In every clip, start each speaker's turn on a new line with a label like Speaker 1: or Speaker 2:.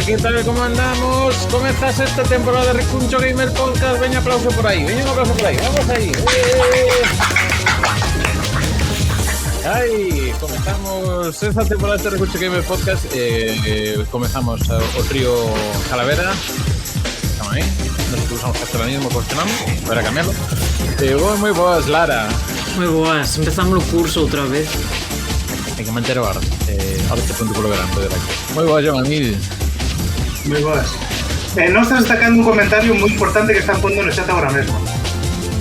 Speaker 1: ¿qué tal? ¿Cómo andamos? Comenzas esta temporada de Recuncho Gamer Podcast. Veña, aplauso por ahí, veña un aplauso por ahí, vamos ahí. Ay, comenzamos esta temporada de Recuncho Gamer Podcast. Comenzamos o trío Calavera. Estamos aí. Nosotros usamos catalanismo, cuestionamos, para cambiarlo. Moi boas, Lara.
Speaker 2: Moi boas, empezamos o curso outra vez.
Speaker 1: Hai que manter o arte. Ahora te punto polo verán, poder aquí. Moi boas, Joan Amil.
Speaker 3: Moi boas. Non estás destacando un comentario moi importante que están pondo no chat agora mesmo.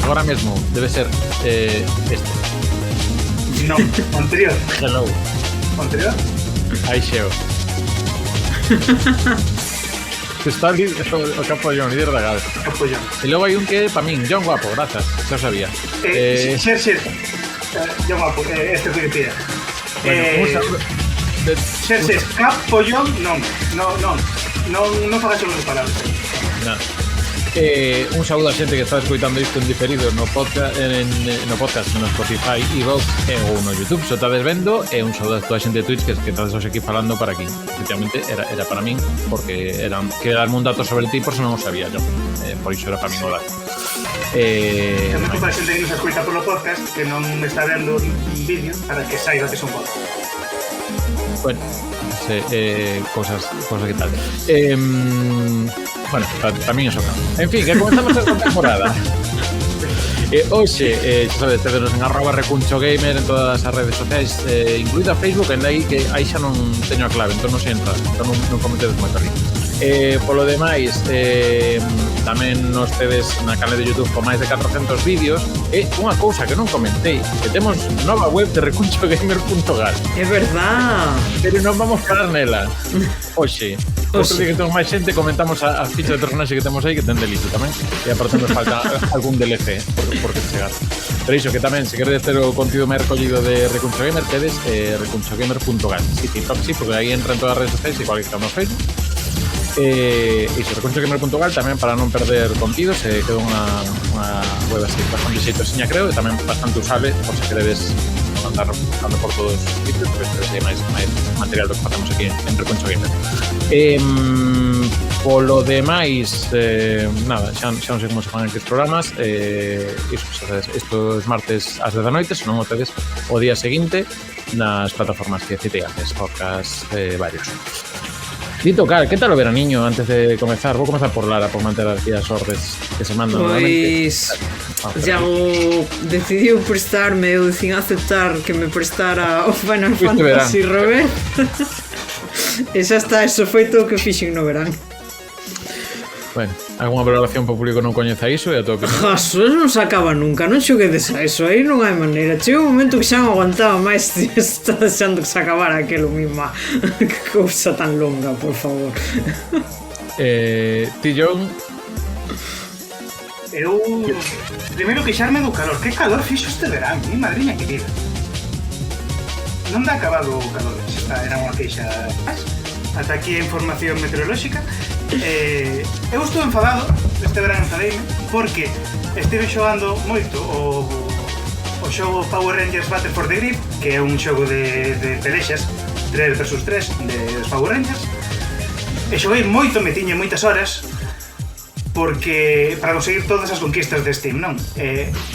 Speaker 1: Agora mesmo, debe ser este.
Speaker 3: No, anterior.
Speaker 1: Hello.
Speaker 3: Anterior?
Speaker 1: Aí xeo. Está ali o capollón, líder da Gade.
Speaker 3: Capollón.
Speaker 1: E logo hai un que, pa min, John Guapo, grazas, xa sabía.
Speaker 3: Xer. John Guapo, este que pide. Xer, capollón, non fagas o meu palabras.
Speaker 1: Non. Un saúdo a xente que está escoitando isto en diferido no podcast, no Spotify, Evox ou no YouTube, se estades vendo, e un saúdo a toda a xente de Twitch que estades hoxe aquí falando para aquí. Efectivamente, era para min, porque quería darme un dato sobre ti, por se non o sabía yo. Por iso era para min o dato.
Speaker 3: Tamén para a xente que nos escoita polo podcast, que non me está vendo un vídeo, para que saiba que son podcast.
Speaker 1: Bueno, cosas que tal. Bueno, tamén iso claro. En fin, que comenzamos esta temporada. Hoxe, xa sabes, tedenos en @recunchogamer en todas as redes sociais, incluída Facebook, en aí que aí xa non teño a clave, entón non sei entrar, entón non cometedes moito ali. Polo demais, tamén nos tedes na canal de YouTube con máis de 400 vídeos. E unha cousa que non comentei, que temos nova web de recunchogamer.gal.
Speaker 2: É verdad.
Speaker 1: Pero non vamos parar nela. Hoxe, outro día que temos máis xente, comentamos a ficha de personaxe que temos aí, que ten delito tamén. E aparte nos falta algún DLC por que chegar. Pero iso, que tamén, se queredes ter o contido máis recollido de Recuncho Gamer, tedes recunchogamer.gal. Sí, porque aí entran todas as redes sociais, igual que estamos no Facebook. Iso, recunchogamer.gal, tamén para non perder contidos. Quedou unha web así bastante xeitosiña, creo, e tamén bastante usable por se queredes andar buscando por todos os sitios, porque é máis material do que facemos aquí en Recuncho Gamer. Polo demais, nada, xa non sei como se fan aqueles programas. Iso, sabes, estos martes ás 10 da noite, se non o tedes o día seguinte nas plataformas que citei antes, podcast varios. Dito, Car, que tal o veraniño antes de comezar? Vou comezar por Lara, por manter aquí as ordes que se mandan normalmente.
Speaker 2: Pois, Iago decidiu prestarme, eu dicín aceptar que me prestara o Final Fantasy Robert. E xa está, eso foi todo o que fixen no verán.
Speaker 1: Bueno, algunha valoración para o público non coñeza iso e a todo que
Speaker 2: Jaso, eso non se acaba nunca, non xoguedes a eso, aí non hai maneira. Chega un momento que xa non aguantaba máis, está deixando que se acabara aquelo misma. Que cousa tan longa, por favor.
Speaker 1: Ti, John?
Speaker 3: Eu primeiro queixarme do calor. Que calor fixo este verán, mi madriña querida. Non dá acabado o calor. Esta era unha queixa máis. Ata aquí a información meteorolóxica. Eu estou enfadado, este verán enfadeime, porque estive xogando moito o xogo Power Rangers Battle for the Grid, que é un xogo de pelexas 3 vs 3 de Power Rangers, e xoguei moito, me tiñe moitas horas, porque para conseguir todas as conquistas de Steam, non?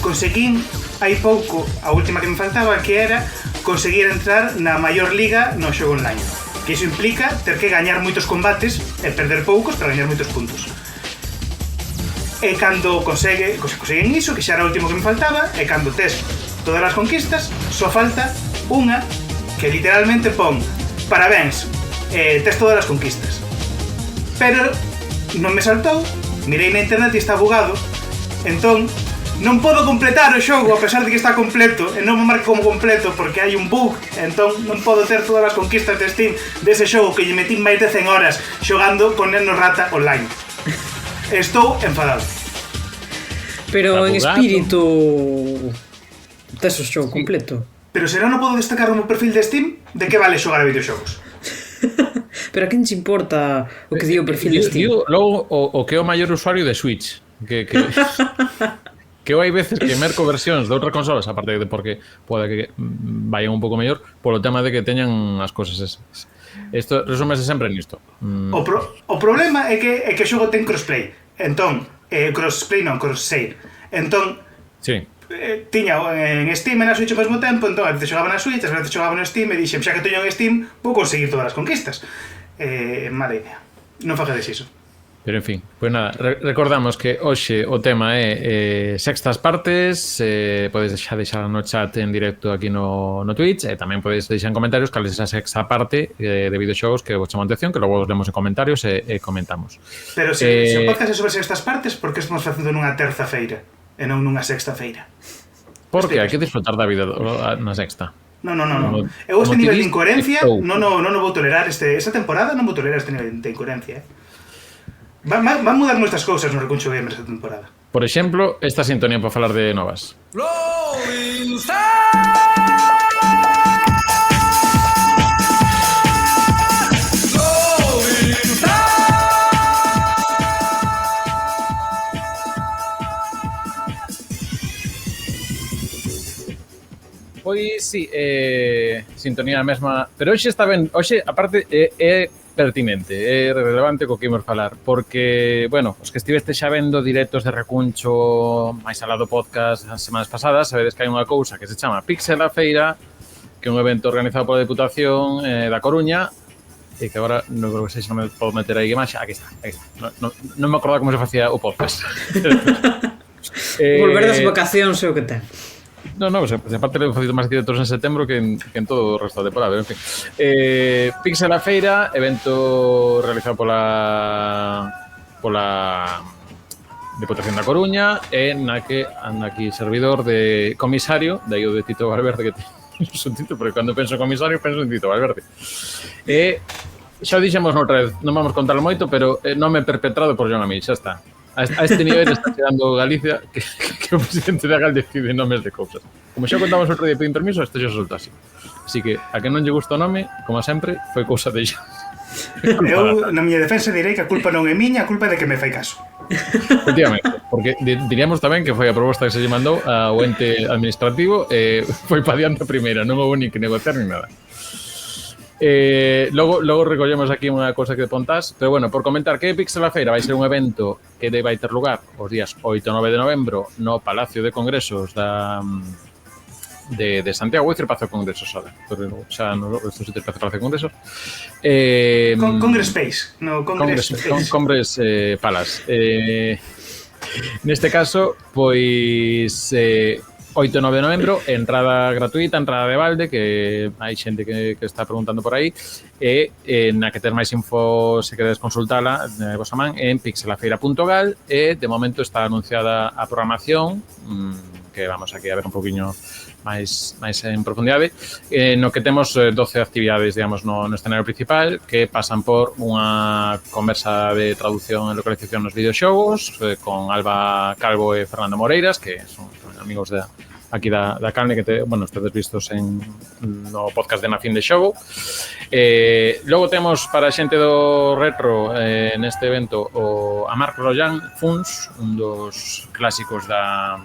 Speaker 3: Conseguín hai pouco a última que me faltaba, que era conseguir entrar na maior liga no xogo online. Que iso implica ter que gañar moitos combates e perder poucos para gañar moitos puntos. E cando conseguen iso, que xa era o último que me faltaba, e cando tes todas as conquistas, só falta unha que literalmente pon parabéns, tes todas as conquistas. Pero non me saltou, mirei na internet e está bugado, entón non podo completar o xogo a pesar de que está completo e non me marca como completo porque hai un bug, entón non podo ter todas as conquistas de Steam dese xogo que lle metí máis de 100 horas xogando con Neno Rata online. Estou enfadado.
Speaker 2: Pero en espírito tes o xogo completo.
Speaker 3: Pero será non podo destacar no meu perfil de Steam de que vale xogar a videoxogos.
Speaker 2: Pero a quen se importa o que di o perfil de Steam?
Speaker 1: Logo o que é o maior usuario de Switch que que hai veces que merco versións de outras consolas, aparte de porque pode que vayan un pouco mellor, polo tema de que teñan as cosas esas. Isto resúmese sempre nisto.
Speaker 3: O problema é que o xogo ten crossplay. Entón, crossplay non, cross-save. Entón,
Speaker 1: sí.
Speaker 3: Tiña en Steam e na Switch ao mesmo tempo, entón a veces xogaba na Switch, a veces xogaba no Steam e dixen, xa que teño en Steam, vou conseguir todas as conquistas. Mala idea. Non facedes iso.
Speaker 1: Pero en fin, pois nada, recordamos que hoxe o tema é sextas partes, podes deixar no chat en directo aquí no Twitch, e tamén podes deixar en comentarios cales esa sexta parte de videoxogos que vos chamo atención, que logo os lemos en comentarios e comentamos.
Speaker 3: Pero se o podcast é sobre sextas partes, por que estamos facendo nunha terza feira e non nunha sexta feira?
Speaker 1: Porque hai que disfrutar da vida na sexta.
Speaker 3: No. Eu este nivel de incoherencia non vou tolerar esta temporada, non vou tolerar este nivel de incoherencia, Van mudar moitas cousas no Recuncho Gamer esta temporada.
Speaker 1: Por exemplo, esta sintonía para falar de novas. Pois sí, sintonía mesma, pero hoxe está ben, hoxe aparte é pertinente, é relevante co que imos falar, porque, bueno, os que estiveste xa vendo directos de Recuncho máis alá do podcast as semanas pasadas, sabedes que hai unha cousa que se chama Pixel a Feira, que é un evento organizado pola Deputación da Coruña, e que agora non creo que se non me podo meter aí imaxe, aquí está. Non me acordaba como se facía o podcast.
Speaker 2: Volver das vacacións é o que ten.
Speaker 1: No, pues aparte le he facito máis directos en setembro que en todo o resto da temporada, pero en fin. Pixel a Feira, evento realizado pola Deputación da Coruña, e na que anda aquí servidor de comisario, daí o de Tito Valverde, que ten un subtítulo, porque cando penso en comisario penso en Tito Valverde. Xa o dixemos noutra vez, non vamos contarlo moito, pero nome perpetrado por Joan Amil, xa está. A este nivel está chegando Galicia que o presidente da GAL decide nomes de cousas. Como xa contamos outro día pedín permiso, isto xa solta así. Así que, a que non lle gusta o nome, como sempre, foi cousa de xa.
Speaker 3: Eu, na miña defensa, direi que a culpa non é miña, a culpa é de que me fai caso.
Speaker 1: Efectivamente, porque diríamos tamén que foi a proposta que se lle mandou ao ente administrativo e foi pa diante a primeira, non houve ni que negociar ni nada. Logo recollemos aquí unha cosa que pontás, pero bueno, por comentar que Pixel a Feira vai ser un evento que vai ter lugar os días 8 e 9 de novembro no Palacio de Congresos de Santiago, vou dicir Palacio de Congresos xa no estos sitios Palacio de Congresos.
Speaker 3: Congress Space, no Congress Space.
Speaker 1: Congress Palace. Neste caso, pois 8 e 9 de novembro, entrada gratuita, entrada de balde, que hai xente que está preguntando por aí, e na que ter máis info, se queredes consultala, vos man, en pixelafeira.gal, e de momento está anunciada a programación, que vamos aquí a ver un poquinho máis en profundidade, no que temos 12 actividades, digamos, no escenario principal, que pasan por unha conversa de traducción e localización nos videoxogos, con Alba Calvo e Fernando Moreiras, que son amigos aquí da Calne, que bueno, ustedes vistos no podcast de Nacín de Xogo. Logo temos para a xente do retro neste evento a Marc Royan Funs, un dos clásicos da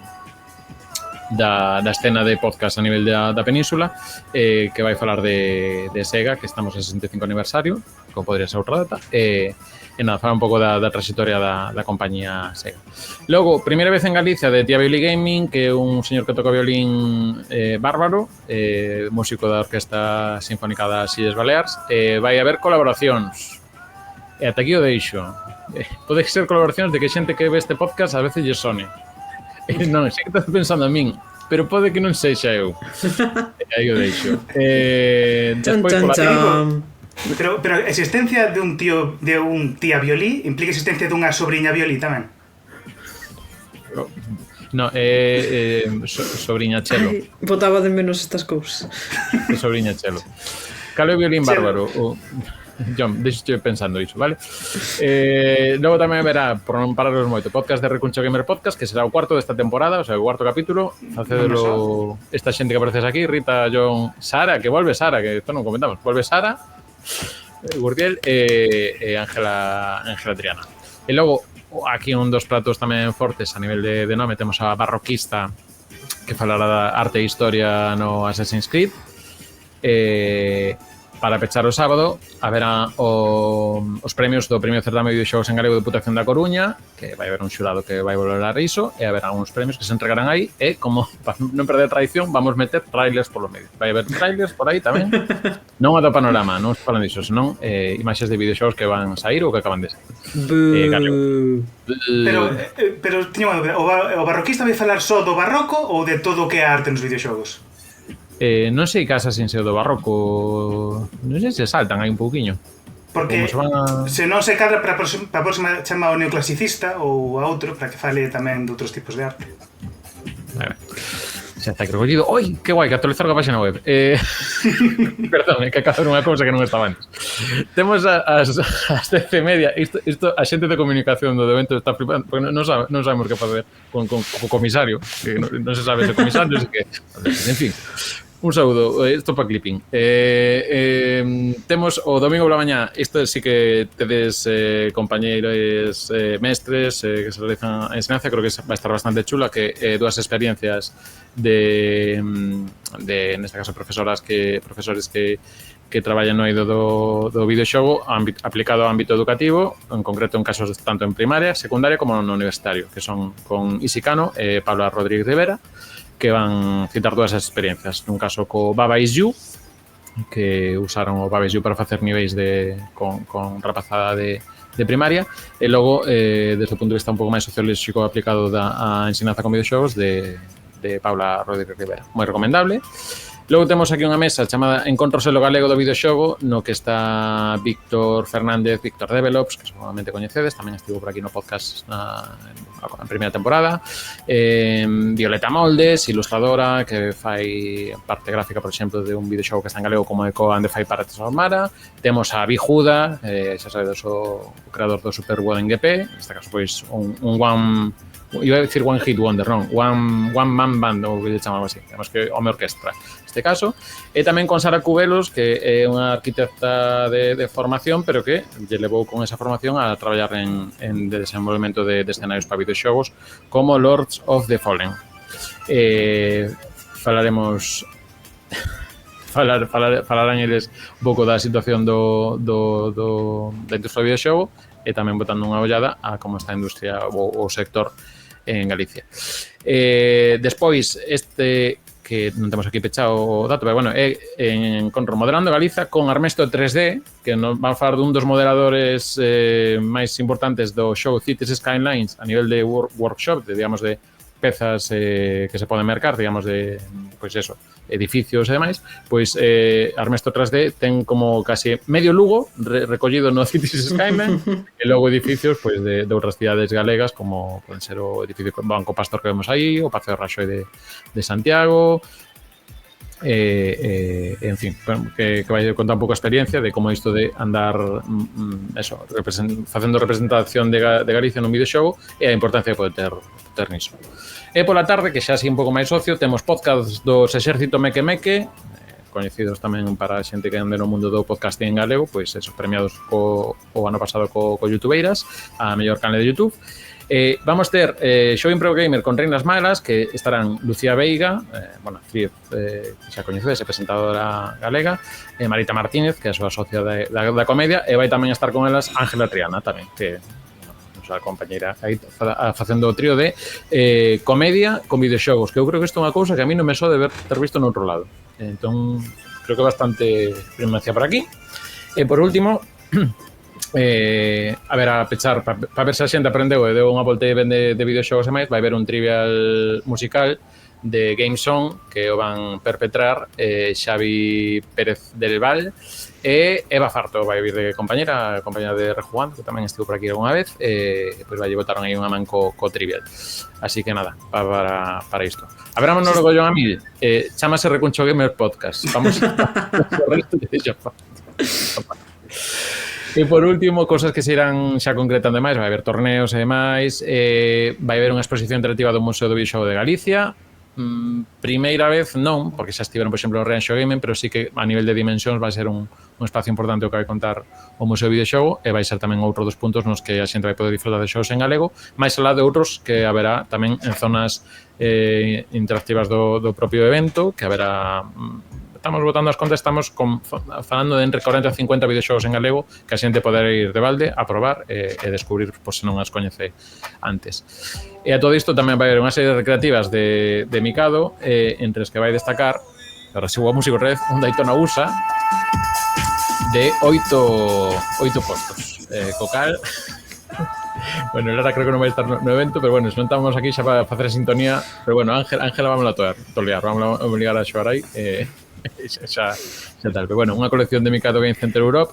Speaker 1: escena de podcast a nivel da península, que vai falar de Sega, que estamos en 65 aniversario, como podría ser outra data, e nada, falar un pouco da trayectoria da compañía Sega. Logo, primeira vez en Galicia de Tía Violi Gaming, que é un señor que toca violín bárbaro, músico da Orquesta Sinfónica das Illes Baleares, vai haber colaboracións, e ata aquí o deixo. Pode ser colaboracións de que xente que ve este podcast a veces lle sone. Non, sei que estás pensando a min, pero pode que non sexa eu. Aí o deixo. Despois,
Speaker 3: Pero a existencia de un tía violí implica a existencia dunha sobriña violí tamén.
Speaker 1: No, sobriña chelo.
Speaker 2: Ay, botaba de menos estas cousas.
Speaker 1: Sobriña chelo. Cal é o violín bárbaro? John, deixo pensando iso, vale? Logo tamén verá, por non pararlos moito, podcast de Recuncho Gamer Podcast, que será o cuarto desta temporada, o sea, o cuarto capítulo. Facedelo esta xente que apareces aquí, Rita, John, Sara, que volve Sara, que isto non comentamos, volve Sara, Gurdiel e Ángela Triana. E logo, aquí un dos pratos tamén fortes a nivel de nome, temos a Barroquista, que falará da arte e historia no Assassin's Creed, para pechar o sábado, haberá os premios do Premio Certame de Videoxogos en Galego de Deputación da Coruña, que vai haber un xurado que vai valorar iso, e haberá uns premios que se entregarán aí, e como para non perder a tradición, vamos meter trailers polo medio. Vai haber trailers por aí tamén, non a do panorama, non os falan diso, senón imaxes de videoxogos que van sair ou que acaban de sair.
Speaker 3: Pero tiña unha dúbida, o barroquista vai falar só do barroco ou de todo o que é arte nos videoxogos?
Speaker 1: Non sei casas sin ser do barroco, non sei se saltan aí un pouquiño.
Speaker 3: Porque se non se cadra para a próxima chama o neoclasicista ou a outro para que fale tamén de outros tipos de arte.
Speaker 1: Xa está recollido. Oi, que guai, que actualizar a página web. Perdón, é que hai que hacer unha cousa que non estaba antes. Temos as 10:30. Isto a xente de comunicación do evento está flipando, porque non sabemos que facer con o comisario, que non se sabe se comisario, que en fin. Un saúdo, isto para clipping. Temos o domingo pola mañá, isto sí que tedes compañeiros mestres que se realizan a enseñanza, creo que vai estar bastante chula, que dúas experiencias de neste caso profesores que traballan no eido do videoxogo aplicado ao ámbito educativo, en concreto en casos tanto en primaria, secundaria como no universitario, que son con Isicano e Paula Rodríguez Rivera, que van citar todas as experiencias. Nun caso co Baba Is You, que usaron o Baba Is You para facer niveis con rapazada de primaria, e logo, desde o punto de vista un pouco máis sociolóxico aplicado a ensinanza con videoxogos de Paula Rodríguez Rivera. Moi recomendable. Logo temos aquí unha mesa chamada Encontro Selo Galego do Videoxogo, no que está Víctor Fernández, Víctor Develops, que seguramente coñecedes, tamén estivo por aquí no podcast en primeira temporada, Violeta Moldes, ilustradora, que fai parte gráfica, por exemplo, de un videoxogo que está en galego como Eco and the Five Pirates of Mara. Temos a Bijuda, xa sabedes, o creador do Super Wooden GP, neste caso, pois, un one... Iba a decir One Hit Wonder, non, One Man Band, ou que lle chamamos así, además que home orquestra neste caso, e tamén con Sara Cubelos, que é unha arquitecta de formación, pero que lle levou con esa formación a traballar en desenvolvemento de escenarios para videoxogos como Lords of the Fallen. Falarán eles un pouco da situación da industria do videoxogo e tamén botando unha ollada a como está a industria ou o sector en Galicia. Despois, que non temos aquí pechado o dato, pero bueno, é en Encontro Modelando Galiza con Armesto 3D, que nos van a falar dun dos moderadores máis importantes do show Cities Skylines a nivel de workshop, digamos, de pezas que se poden mercar, digamos, de, pois eso, edificios e demais, pois Armesto 3D ten como casi medio Lugo recollido no Cities Skyline e logo edificios pois de outras cidades galegas como poden ser o edificio Banco Pastor que vemos aí, o Paseo de Raxoi de Santiago, en fin, que vai contar un pouco a experiencia de como isto de andar eso, facendo representación de Galicia nun videoxogo e a importancia de poder ter niso. E pola tarde, que xa así un pouco máis socio, temos podcast dos Exército Meque Meque, coñecidos tamén para a xente que ande no mundo do podcasting en galego, pois esos premiados o ano pasado co YouTubeiras, a mellor canal de YouTube. Vamos ter Show Impro Gamer con Reinas Malas, que estarán Lucía Veiga, bueno, actriz que xa coñecedes, presentadora galega, Marita Martínez, que é a súa socia da comedia, e vai tamén estar con elas Ángela Triana, tamén, que a compañeira aí facendo o trío de comedia con videoxogos, que eu creo que isto é unha cousa que a mí non me só de ter visto no outro lado. Entón, creo que bastante primacia por aquí. E por último, a ver, a pechar, para ver se a xente aprendeu e deu unha volta de videoxogos e máis, vai haber un trivial musical de Game Song que o van perpetrar Xavi Pérez del Val e Eva Farto vai vir de compañera de Rejugando, que tamén estivo por aquí algunha vez, pois vai botaron aí unha man co trivial. Así que nada, para isto. Habrá monólogo John Amil, chámase Recuncho Gamer Podcast. Vamos a o resto de ella. E por último, cosas que se irán xa concretando máis, vai haber torneos e demais, vai haber unha exposición interactiva do Museo do Videoxogo de Galicia. Primeira vez non, porque xa estiveron, por exemplo, no Reanxo Gaming, pero sí que a nivel de dimensións vai ser un espacio importante o que vai contar o Museo do Videoxogo e vai ser tamén outro dos puntos nos que a xente vai poder disfrutar de xogos en galego, máis alá de outros que haberá tamén en zonas interactivas do propio evento, que haberá estamos botando as contas, estamos falando de entre 40 e 50 videoxogos en galego que a xente poder ir de balde a probar e descubrir se non as coñece antes. E a todo isto tamén vai haber unha serie de recreativas de Mikado, entre as que vai destacar, para sigo a músico red, un Daytona USA de 8 postos. Cocal. Bueno, Lara creo que non vai estar no evento, pero bueno, se non estamos aquí xa para facer a sintonía, pero bueno, Ángela vamos a tolear, vamos a obligar a xogar aí, xa tal. Pero bueno, unha colección de Mikado Game Center Europe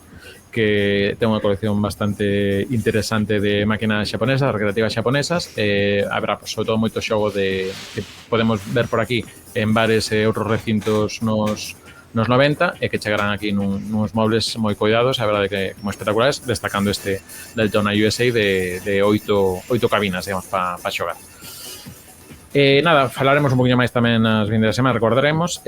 Speaker 1: que ten unha colección bastante interesante de máquinas xaponesas, recreativas xaponesas, habrá sobre todo moito xogo que podemos ver por aquí en bares e outros recintos nos 90 e que chegarán aquí nuns mobles moi cuidados, a verdade que moi espectaculares, destacando este Daytona USA de 8 cabinas, digamos, para xogar. Nada, falaremos un poquinho máis tamén nas vindeiras semanas, recordaremos.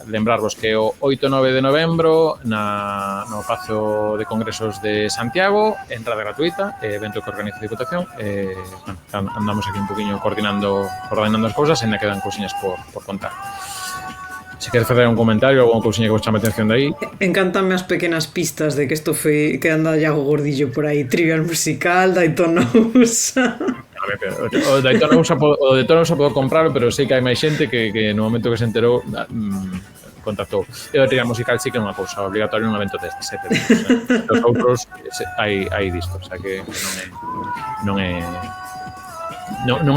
Speaker 1: Lembrarvos que o 8 e 9 de novembro no Pazo de Congresos de Santiago, entrada gratuita, evento que organiza a Diputación. Andamos aquí un poquinho coordinando as cousas, ainda quedan cousiñas por contar. Se queres facer un comentario ou alguna cousiña que vos chame a atención de aí.
Speaker 2: Encántanme as pequenas pistas de que isto foi que anda Iago Gordillo por aí, Trivial Musical, Daytona USA.
Speaker 1: O Daytona USA podo comprarlo, pero sei que hai máis xente que no momento que se enterou contactou. E o Trivial Musical sí que é unha cousa obligatoria nun evento destes, pero os outros hai disto, o sea que non é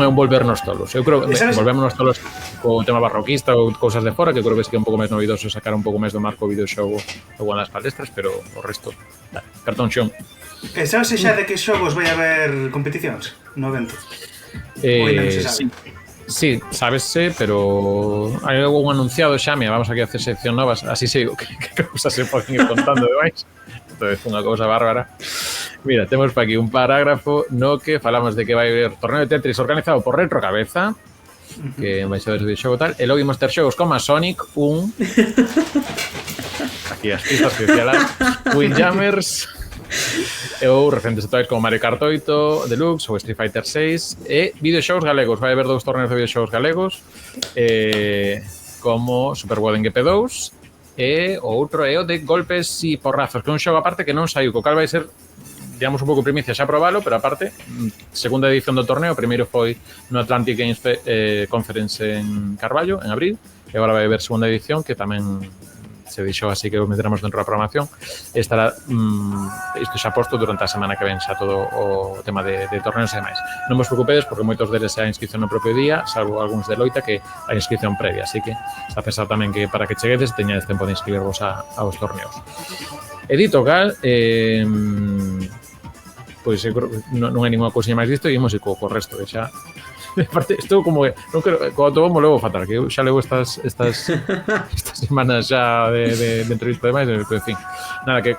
Speaker 1: un volvernos tolos. Eu creo que volvernos tolos co tema barroquista ou cousas de fora, que creo que sí que é un pouco máis novidoso sacar un pouco máis do marco videoxogo ou das palestras, pero o resto, cartón xón.
Speaker 3: E sabes xa de que xogos vai haber competicións no evento? Ou ainda non se sabe?
Speaker 1: Sí, sábese, pero hai algún anunciado xa, mira, vamos aquí a hacer sección novas, así sei que cousas se poden ir contando de máis. Isto é unha cousa bárbara. Mira, temos para aquí un parágrafo no que falamos de que vai haber torneo de Tetris organizado por Retro Cabeza, que vai ser de xogo tal, e logo imos ter xogos como a Sonic 1, aquí as pistas que decía lá, Windjammers, ou recentes actuais como Mario Kart 8 Deluxe ou Street Fighter 6, e videoxogos galegos. Vai haber 2 torneos de videoxogos galegos, como Super Golden GP2, e o outro é o de Golpes e Porrazos, que é un xogo aparte que non saiu, co cal vai ser, digamos, un pouco primicia xa probalo, pero aparte, segunda edición do torneo, o primeiro foi no Atlantic Games Conference en Carballo, en abril, e agora vai haber segunda edición, que tamén se dixo así que o meteremos dentro da programación. Estará isto xa posto durante a semana que ven xa todo o tema de torneos e demais. Non vos preocupedes porque moitos deles é a inscripción no propio día, salvo algúns de loita que a inscripción previa, así que está pensado tamén que para que cheguedes teñades tempo de inscribirvos aos torneos. E dito cal, pois non hai ninguna cousinha máis disto e imos co resto, que xa aparte, estou como que non quero, co autobombo levo fatal, que eu xa levo estas semanas xa de entrevista e demais, pero en fin, nada, que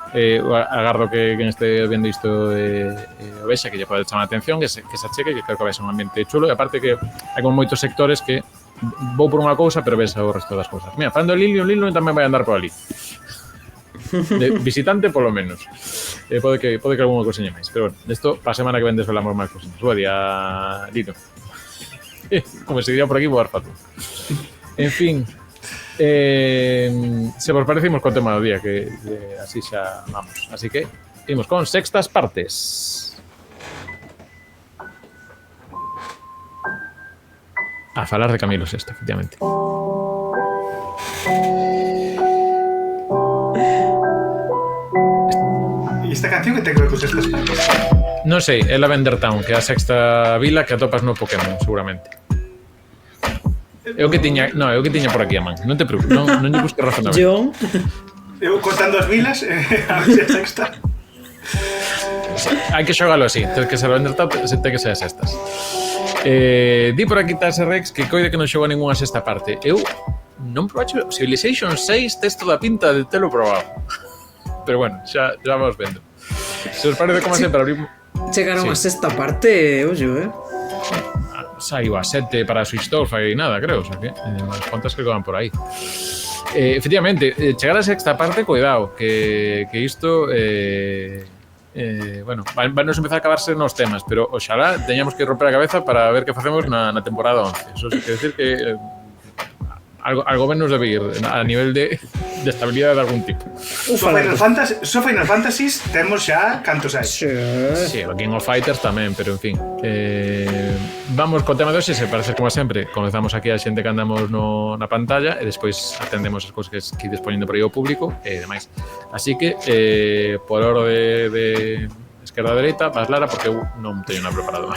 Speaker 1: agardo que quen este vendo isto o vexa, que lle pode chamar a atención, que se acheque, que creo que vai ser un ambiente chulo, e aparte que hai como moitos sectores que vou por unha cousa, pero ves o resto das cousas. Mira, falando de Lilium tamén vai andar por ali. De visitante polo menos. Pode que algunha cousiña máis, pero bueno, isto para a semana que ven desvelamos máis cousiñas. Boa día, Lino. Como se diría por aquí, boa fato. En fin, se vos parecimos co tema do día, que así xa vamos. Así que imos con sextas partes. A falar de Camilo VI, efectivamente.
Speaker 3: Esta canción que ten que ver con sextas partes?
Speaker 1: Non sei, é Lavender Town, que é a sexta vila que atopas no Pokémon, seguramente. É o que tiña por aquí a man. Non te preocupes, non lle busques razonamento.
Speaker 2: Eu
Speaker 3: contando as vilas, a ver se a sexta.
Speaker 1: Hai que xogalo así, ten que ser Lavender Town, ten que ser as sextas. Di por aquí Tase Rex que coide que non xogo ninguna sexta parte. Eu non probacho Civilization 6, tes toda a pinta de telo probado. Pero bueno, xa vamos vendo. Se os parece como sempre abrimos.
Speaker 2: Chegaron a sexta parte, oye,
Speaker 1: Saiu a 7 para Switch 2 fai nada, creo, o sea que as contas que van por aí. Efectivamente, chegar a sexta parte, cuidado, que isto bueno, nos empezar a acabarse nos temas, pero oxalá teñamos que romper a cabeza para ver que facemos na temporada 11. Eso sí que decir que algo menos debe ir a nivel de estabilidade de algún tipo.
Speaker 3: So Final Fantasies temos xa cantos hai.
Speaker 2: Sí.
Speaker 1: Sí, o King of Fighters tamén, pero en fin. Vamos co tema de hoxe, se parece como sempre. Comezamos aquí a xente que andamos na pantalla e despois atendemos as cousas que ides poñendo por aí ao público e demais. Así que, por orde de esquerda a dereita, vas Lara, porque eu non teño nada preparado.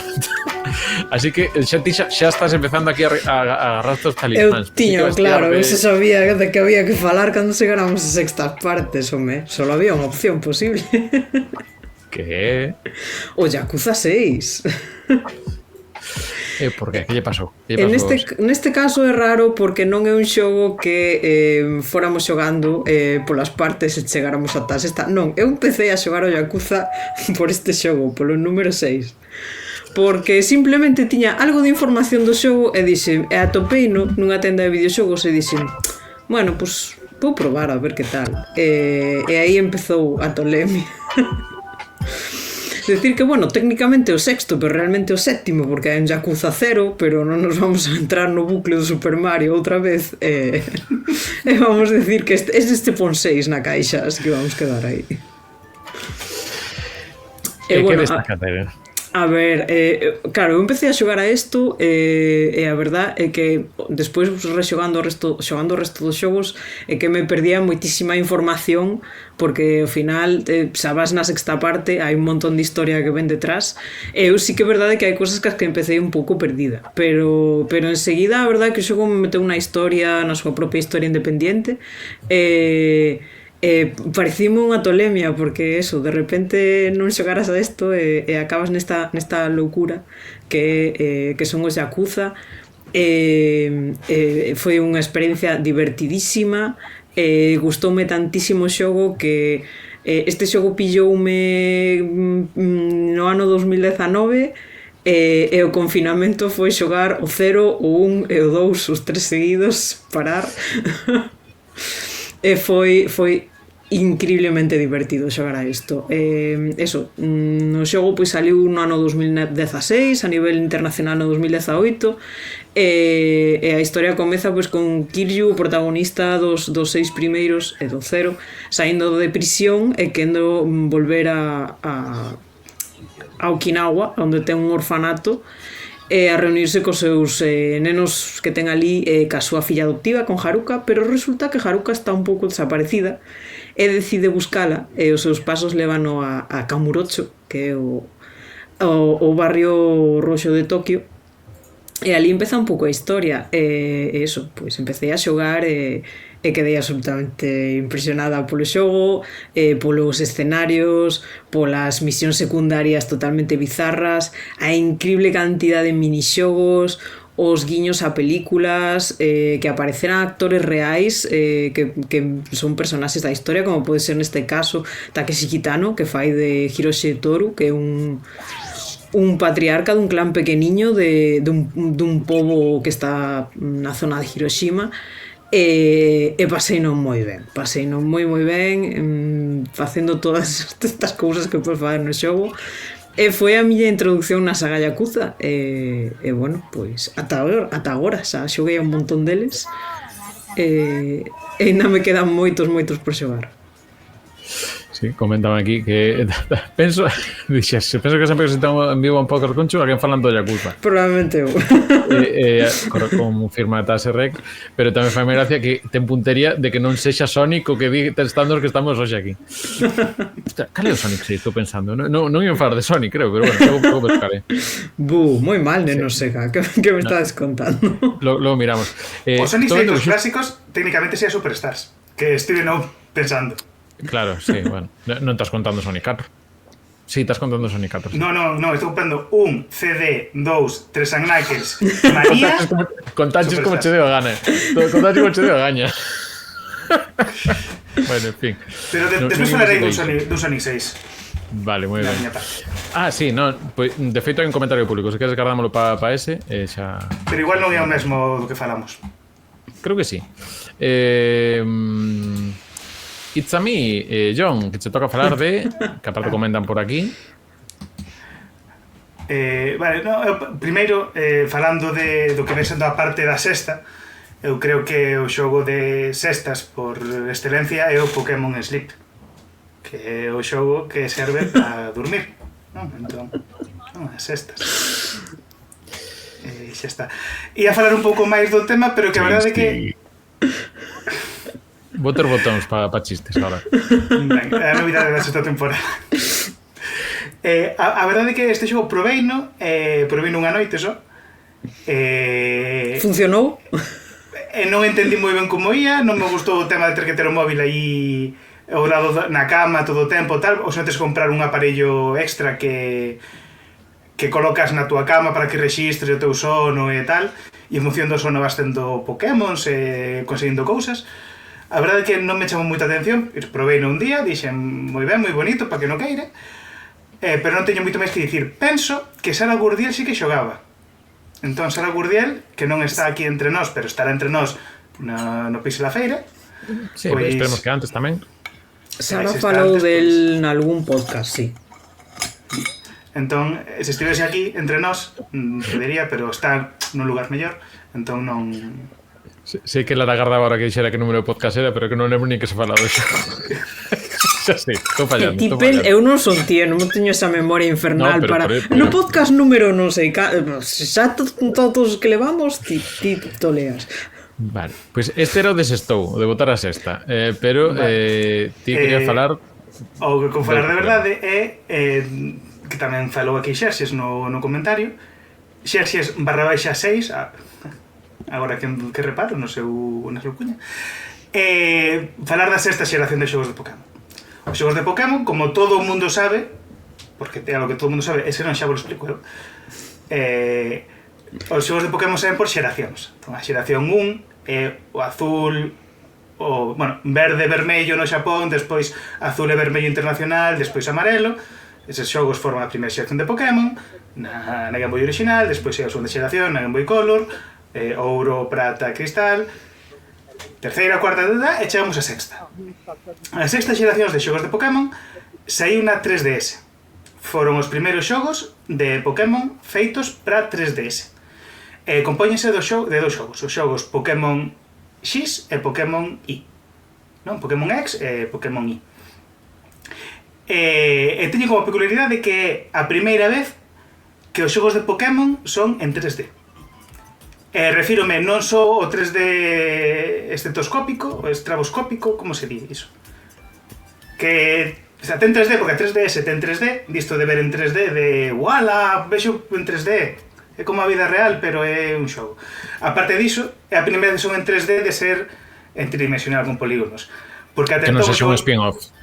Speaker 1: Así que xa estás empezando aquí a agarrar estos talismáns.
Speaker 2: Eu tiño, claro, eu se sabía de que había que falar cando chegáramos a sextas partes, home. Solo había unha opción posible.
Speaker 1: Que?
Speaker 2: O Yakuza 6.
Speaker 1: Por que? Que lle pasou?
Speaker 2: Neste caso é raro porque non é un xogo que fóramos xogando polas partes e chegáramos ata esta. Non, eu empecé a xogar o Yakuza por este xogo, polo número 6. Porque simplemente tiña algo de información do xogo e dixen, e atopei nunha tenda de videoxogos e dixen, bueno, pues vou probar a ver que tal. E aí empezou a tolemia. Decir que, bueno, técnicamente o sexto, pero realmente o sétimo, porque hai un Yakuza 0, pero non nos vamos a entrar no bucle do Super Mario outra vez, e vamos decir que este pon 6 na caixa, así que vamos quedar aí.
Speaker 1: Bueno, que destaca, Tere?
Speaker 2: A ver, claro, eu empecé a xogar a isto e a verdad é que despois xogando o resto dos xogos é que me perdía moitísima información porque ao final xa vas na sexta parte, hai un montón de historia que ven detrás e eu sí que é verdade que hai cosas que empecé un pouco perdida, pero enseguida a verdade que o xogo me meteu na historia, na súa propia historia independiente parecime unha tolemia porque eso, de repente non xogaras a isto e acabas nesta loucura que son os Yakuza. Foi unha experiencia divertidísima, gustoume tantísimo o xogo que este xogo pilloume no ano 2019 e o confinamento foi xogar o 0, o 1 e o 2 os 3 seguidos, parar. E foi increíblemente divertido xogar a isto. Eso, no xogo pois saliu no ano 2016, a nivel internacional no 2018, e a historia comeza pois con Kiryu, o protagonista dos 6 primeiros e do 0, saindo de prisión e quendo volver a Okinawa, onde ten un orfanato, a reunirse cos seus nenos que ten ali ca súa filla adoptiva, con Haruka, pero resulta que Haruka está un pouco desaparecida e decide buscala e os seus pasos lévano a Kamurocho, que é o barrio roxo de Tokio, e ali empeza un pouco a historia e eso, pois empecé a xogar e quedei absolutamente impresionada polo xogo, polos escenarios, polas misións secundarias totalmente bizarras, a increíble cantidad de minixogos, os guiños a películas, que apareceran actores reais que son personaxes da historia, como pode ser neste caso Takeshi Kitano, que fai de Hiroshi Toru, que é un patriarca dun clan pequeniño dun pobo que está na zona de Hiroshima. E paseino moi ben, facendo todas estas cousas que podes fazer no xogo, e foi a miña introducción na saga Yakuza e bueno, pois ata agora xa xoguei a un montón deles e ainda me quedan moitos por xogar.
Speaker 1: Sí, comentaban aquí que penso que sempre que se están en vivo un pouco concho alguén falando do Yakuza.
Speaker 2: Probablemente eu.
Speaker 1: Como firma Tase Rec, pero tamén fai gracia que ten puntería de que non sexa Sonic o que di testando que estamos hoxe aquí. Ostras, cal é o Sonic 6? Estou pensando. Non iban falar de Sonic, creo, pero bueno, un pouco pescaré.
Speaker 2: Moi mal, neno Sega, que me estás contando.
Speaker 1: Logo miramos.
Speaker 3: Os Sonic 6 dos clásicos técnicamente sea Superstars, que estive pensando.
Speaker 1: Claro, sí, bueno. Non estás contando Sonic 4. Sí, estás contando Sonic 4. Sí.
Speaker 3: No, estou comprando un CD, 2, 3 Knuckles, María...
Speaker 1: Contaches como che deo gana. Contaches como che deo gaña. Bueno, en fin.
Speaker 3: Pero despois falarei dun Sonic 6.
Speaker 1: Vale, moi ben. Sí, pues, de feito hai un comentario público. Se queres guardámoslo para ese, xa...
Speaker 3: Pero igual non é o mesmo do que falamos.
Speaker 1: Creo que sí. It's a me, John, que te toca falar de que aparte comentan por aquí.
Speaker 3: Vale, primeiro falando do que ven sendo a parte da sexta, Eu creo que o xogo de sextas por excelencia é o Pokémon Sleep, que é o xogo que serve para dormir, non? Entón, as sextas. E xa está. Ia falar un pouco máis do tema, pero que a verdade é que...
Speaker 1: Botar botóns para chistes agora.
Speaker 3: Ben, é a novidade da sexta temporada. A verdade é que este xogo proveino unha noite só.
Speaker 2: Funcionou?
Speaker 3: Non entendí moi ben como ia, non me gustou o tema de ter que ter o móvil aí ao lado na cama todo o tempo tal, ou se non tes comprar un aparello extra que colocas na tua cama para que rexistres o teu sono e tal, e en función do sono vas tendo Pokémons e conseguindo cousas. A verdade é que non me chamou moita atención, probei un día, dixen moi ben, moi bonito, para que non queire, pero non teño moito máis que dicir. Penso que Sara Gurdiel sí que xogaba. Entón, Sara Gurdiel, que non está aquí entre nós, pero estará entre nós no Pixel a Feira.
Speaker 1: Sí, pues, esperemos que antes tamén.
Speaker 2: Sara falou del nalgún podcast, sí.
Speaker 3: Entón, se estivese aquí entre nós, podería, pero está nun lugar mellor, entón non...
Speaker 1: Sei que Lara Garda agora que dixera que número de podcast era, pero que non lembro ni que se falaba eso. Xa sei, estou fallando.
Speaker 2: Tipel, eu non son tío, non teño esa memoria infernal
Speaker 1: no,
Speaker 2: para... No podcast número non sei, xa todos que levamos, ti toleas.
Speaker 1: Vale, pois este era o desestou, o de botar a sexta, pero ti quería falar...
Speaker 3: O que con falar de verdade é que tamén falou aquí Xerxes no comentario, Xerxes _6, agora que reparo na súa cuña, falar da sexta xeración de xogos de Pokémon. Os xogos de Pokémon, como todo o mundo sabe, porque é algo que todo o mundo sabe, ese non xa vos explico eu, os xogos de Pokémon saen por xeracións. Entón, a xeración 1 é o azul, o, bueno, verde, vermello no Xapón, despois azul e vermello internacional, despois amarelo. Eses xogos forman a primeira xeración de Pokémon na Game Boy original, despois é a segunda xeración na Game Boy Color, ouro, prata e cristal, terceira, cuarta, e chegamos a sexta. As sexta xeracións de xogos de Pokémon saiu na 3DS. Foron os primeiros xogos de Pokémon feitos para 3DS. Compóñense de dous xogos, os xogos Pokémon X e Pokémon Y. Non? Pokémon X e Pokémon Y. E teñen como peculiaridade que é a primeira vez que os xogos de Pokémon son en 3D. Refírome non só o 3D estetoscópico, o estraboscópico, como se di iso? Que ten 3D, porque a 3DS ten 3D, disto de ver en 3D, de wala, vexo en 3D, é como a vida real, pero é un xogo. A parte diso, é a primeira vez que son en 3D de ser en tridimensional con polígonos. Porque
Speaker 1: que non sexa un spin-off.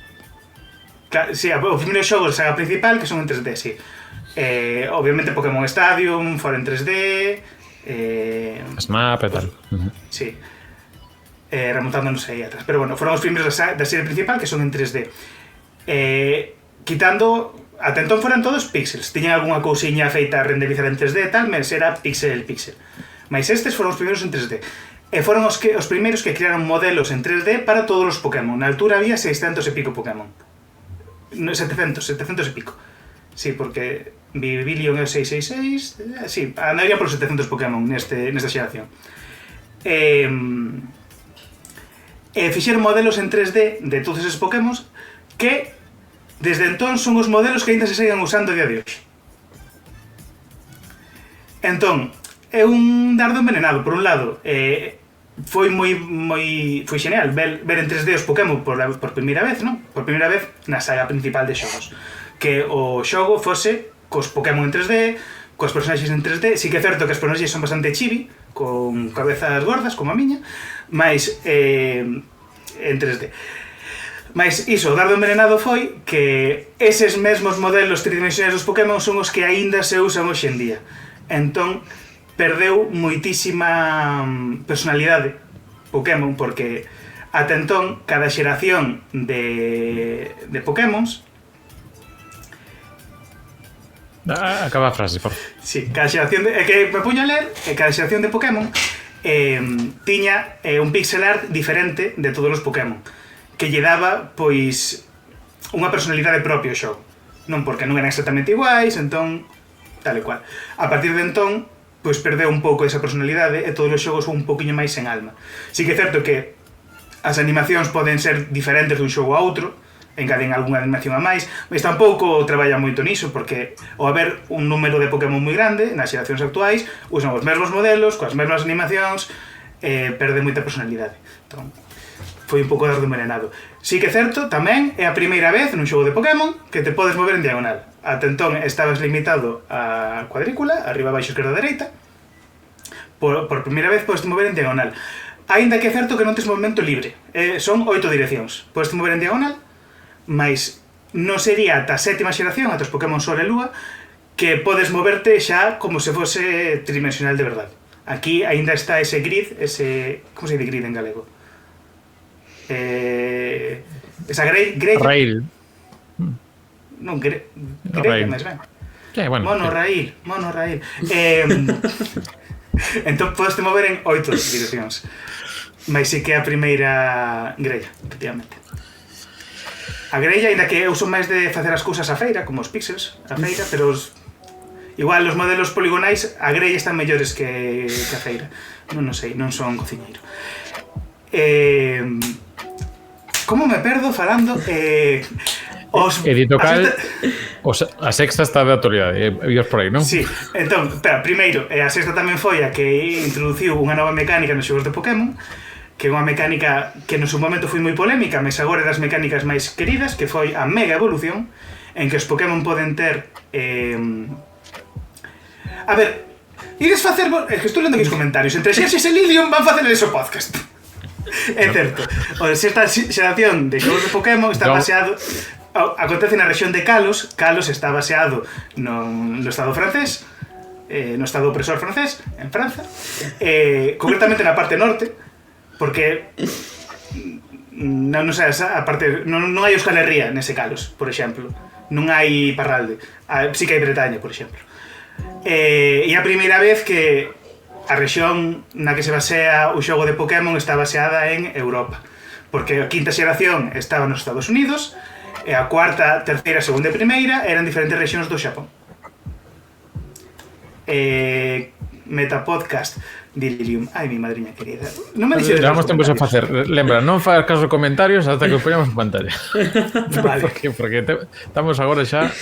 Speaker 3: Claro, sí, os primeiros xogos da saga principal que son en 3D, sí. Obviamente Pokémon Stadium, fora en 3D,
Speaker 1: Smap e tal.
Speaker 3: Sí. Remontándonos aí atrás. Pero bueno, foron os primeiros da serie principal que son en 3D. Quitando... Ata entón foran todos píxeles. Tiñan algunha cousiña feita a renderizar en 3D e tal, mas era píxel. Mas estes foron os primeiros en 3D. E foron os primeiros que crearon modelos en 3D para todos os Pokémon. Na altura había 600 e pico Pokémon. 700 e pico. Sí, porque Vivillon é o 666, sí, andaría por 700 Pokémon nesta xeración. Fixeron modelos en 3D de todos eses Pokémon que desde entón son os modelos que ainda se seguen usando a día de hoxe. Entón, é un dardo envenenado. Por un lado, foi genial ver en 3D os Pokémon por primeira vez, non? Por primeira vez na saga principal de xogos. Que o xogo fose cos Pokémon en 3D, cos personaxes en 3D. Sí que é certo que os personaxes son bastante chibi, con cabezas gordas, como a miña, mas en 3D. Mas iso, o dardo envenenado foi que eses mesmos modelos tridimensionais dos Pokémon son os que aínda se usan hoxe en día. Entón, perdeu moitísima personalidade Pokémon, porque ata entón, cada xeración de Pokémons...
Speaker 1: Acaba a frase, por favor.
Speaker 3: Sí, cada xeración que me puño a ler, cada xeración de Pokémon tiña un pixel art diferente de todos os Pokémon, que lle daba, pois, unha personalidade propia ao xogo. Non porque non eran exactamente iguais, entón, tal e cual. A partir de entón, pois perdeu un pouco esa personalidade e todos os xogos son un poquinho máis sen alma. Si que é certo que as animacións poden ser diferentes dun xogo a outro, engaden algunha animación a máis, mas tampouco traballa moito niso, porque ao haber un número de Pokémon moi grande nas xeracións actuais, usan os mesmos modelos, coas mesmas animacións, perde moita personalidade. Entón, foi un pouco dardo envenenado. Si que é certo, tamén é a primeira vez nun xogo de Pokémon que te podes mover en diagonal. Ata entón estabas limitado a cuadrícula, arriba, abaixo, esquerda, dereita. Por primeira vez podes te mover en diagonal. Aínda que é certo que non tes movimento libre. Son 8 direccións. Podes te mover en diagonal, mas non sería ata a sétima xeración, ata os Pokémon Sol e Lúa, que podes moverte xa como se fose tridimensional de verdade. Aquí aínda está ese grid, como se dice grid en galego? Esa grella...
Speaker 1: Rail.
Speaker 3: Non, grella, máis ben.
Speaker 1: Bueno,
Speaker 3: monorail. Entón podes te mover en 8 direccións. Mas sí que é a primeira grella, efectivamente. A grella, ainda que eu son máis de facer as cousas a feira, como os pixels, a feira, pero igual os modelos poligonais, a grella están mellores que a feira. Non sei, non son cociñeiro. Como me perdo falando?
Speaker 1: Editocal, a sexta está de actualidade, víos por aí, non?
Speaker 3: Sí, entón, primeiro, a sexta tamén foi a que introduciu unha nova mecánica nos xogos de Pokémon, que é unha mecánica que no seu momento foi moi polémica, mas agora é das mecánicas máis queridas, que foi a Mega Evolución, en que os Pokémon poden ter... A ver, ides facer... É que estou lendo aquí os comentarios. Entre Xerxes e Lilium van facer ese podcast. É certo. A sexta xeración de xogos de Pokémon está baseado... Acontece na rexión de Kalos. Kalos está baseado no estado francés, no estado opresor francés, en Franza, concretamente na parte norte, porque non sei, a parte, non hai Euskal Herria nese Kalos, por exemplo, non hai Parralde, sí que hai Bretaña, por exemplo. E a primeira vez que a rexión na que se basea o xogo de Pokémon está baseada en Europa, porque a quinta xeración estaba nos Estados Unidos e a cuarta, terceira, segunda e primeira eran diferentes rexións do Xapón. Metapodcast de Lilium. Ai, mi madriña querida. Non me dixedes
Speaker 1: Levamos tempo a facer. Lembra, non fagas caso aos comentarios hasta que os poñamos en pantalla.
Speaker 3: Vale.
Speaker 1: Porque estamos agora xa...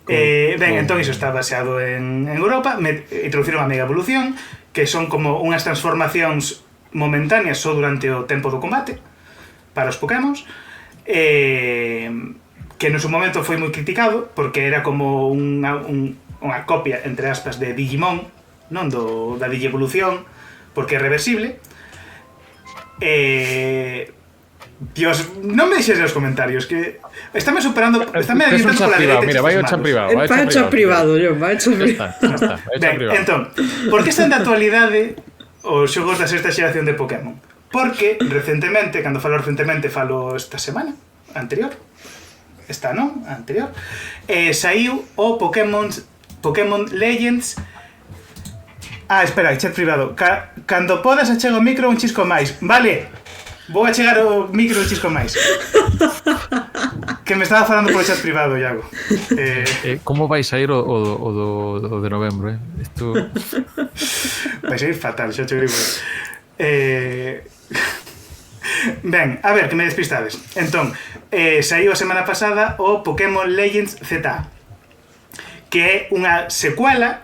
Speaker 3: Ben, entón iso está baseado en Europa. Introduciron a Mega Evolución, que son como unhas transformacións momentáneas só durante o tempo do combate para os Pokémon, que no seu momento foi moi criticado porque era como unha copia, entre aspas, de Digimon, non da Digievolución, porque é reversible. Dios, non me deixes os comentarios, que estáme superando, estáme adiantando pola dereita.
Speaker 1: Mira, vai ao chat privado.
Speaker 2: Vai ao chat privado, yo, vai ao chat privado.
Speaker 3: Ben, entón, por que están de actualidade os xogos da sexta xeración de Pokémon? Porque recentemente, cando falo recentemente, falo esta semana, anterior, esta non, anterior, saiu o Pokémon Legends. Espera, chat privado. Cando podas achega o micro un chisco máis. Vale, vou achegar o micro un chisco máis. Que me estaba falando polo chat privado, Iago.
Speaker 1: Como vai sair o de novembro, Isto...
Speaker 3: Vai sair fatal, xa te digo. Ben, a ver, que me despistades. Entón, saiu a semana pasada o Pokémon Legends ZA, que é unha secuela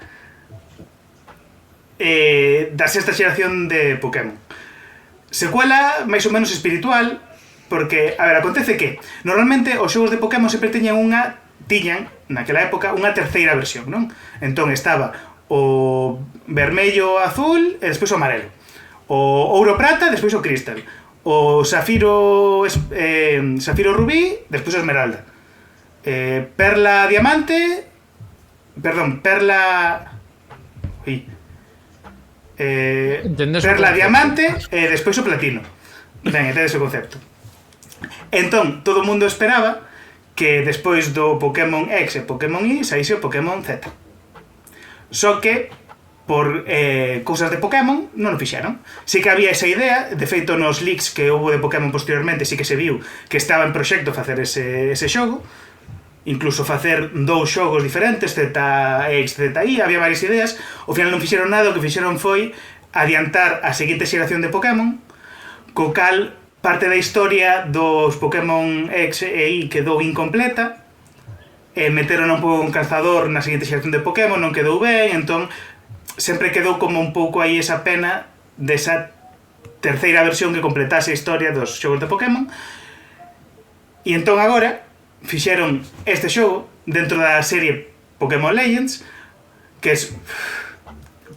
Speaker 3: da sexta xeración de Pokémon. Secuela máis ou menos espiritual, porque, a ver, acontece que normalmente os xogos de Pokémon sempre tiñan naquela época, unha terceira versión, non? Entón estaba o vermello azul e despois o amarelo, o ouro prata, despois o cristal, o safiro rubí, despois o esmeralda, perla diamante, perdón, perla diamante e despois o platino. Ben, entendes o concepto. Entón, todo o mundo esperaba que despois do Pokémon X e Pokémon Y saíse o Pokémon Z. Só que por cousas de Pokémon non o fixeron. Si que había esa idea, de feito nos leaks que houve de Pokémon posteriormente sí que se viu que estaba en proxecto facer ese xogo, incluso facer 2 xogos diferentes, ZX, ZI, había varias ideas. Ao final non fixeron nada, o que fixeron foi adiantar a seguinte xeración de Pokémon, co cal parte da historia dos Pokémon X e Y quedou incompleta, meteron un pouco un calzador na seguinte xeración de Pokémon, non quedou ben, entón sempre quedou como un pouco aí esa pena desa terceira versión que completase a historia dos xogos de Pokémon. E entón agora fixeron este xogo dentro da serie Pokémon Legends, que es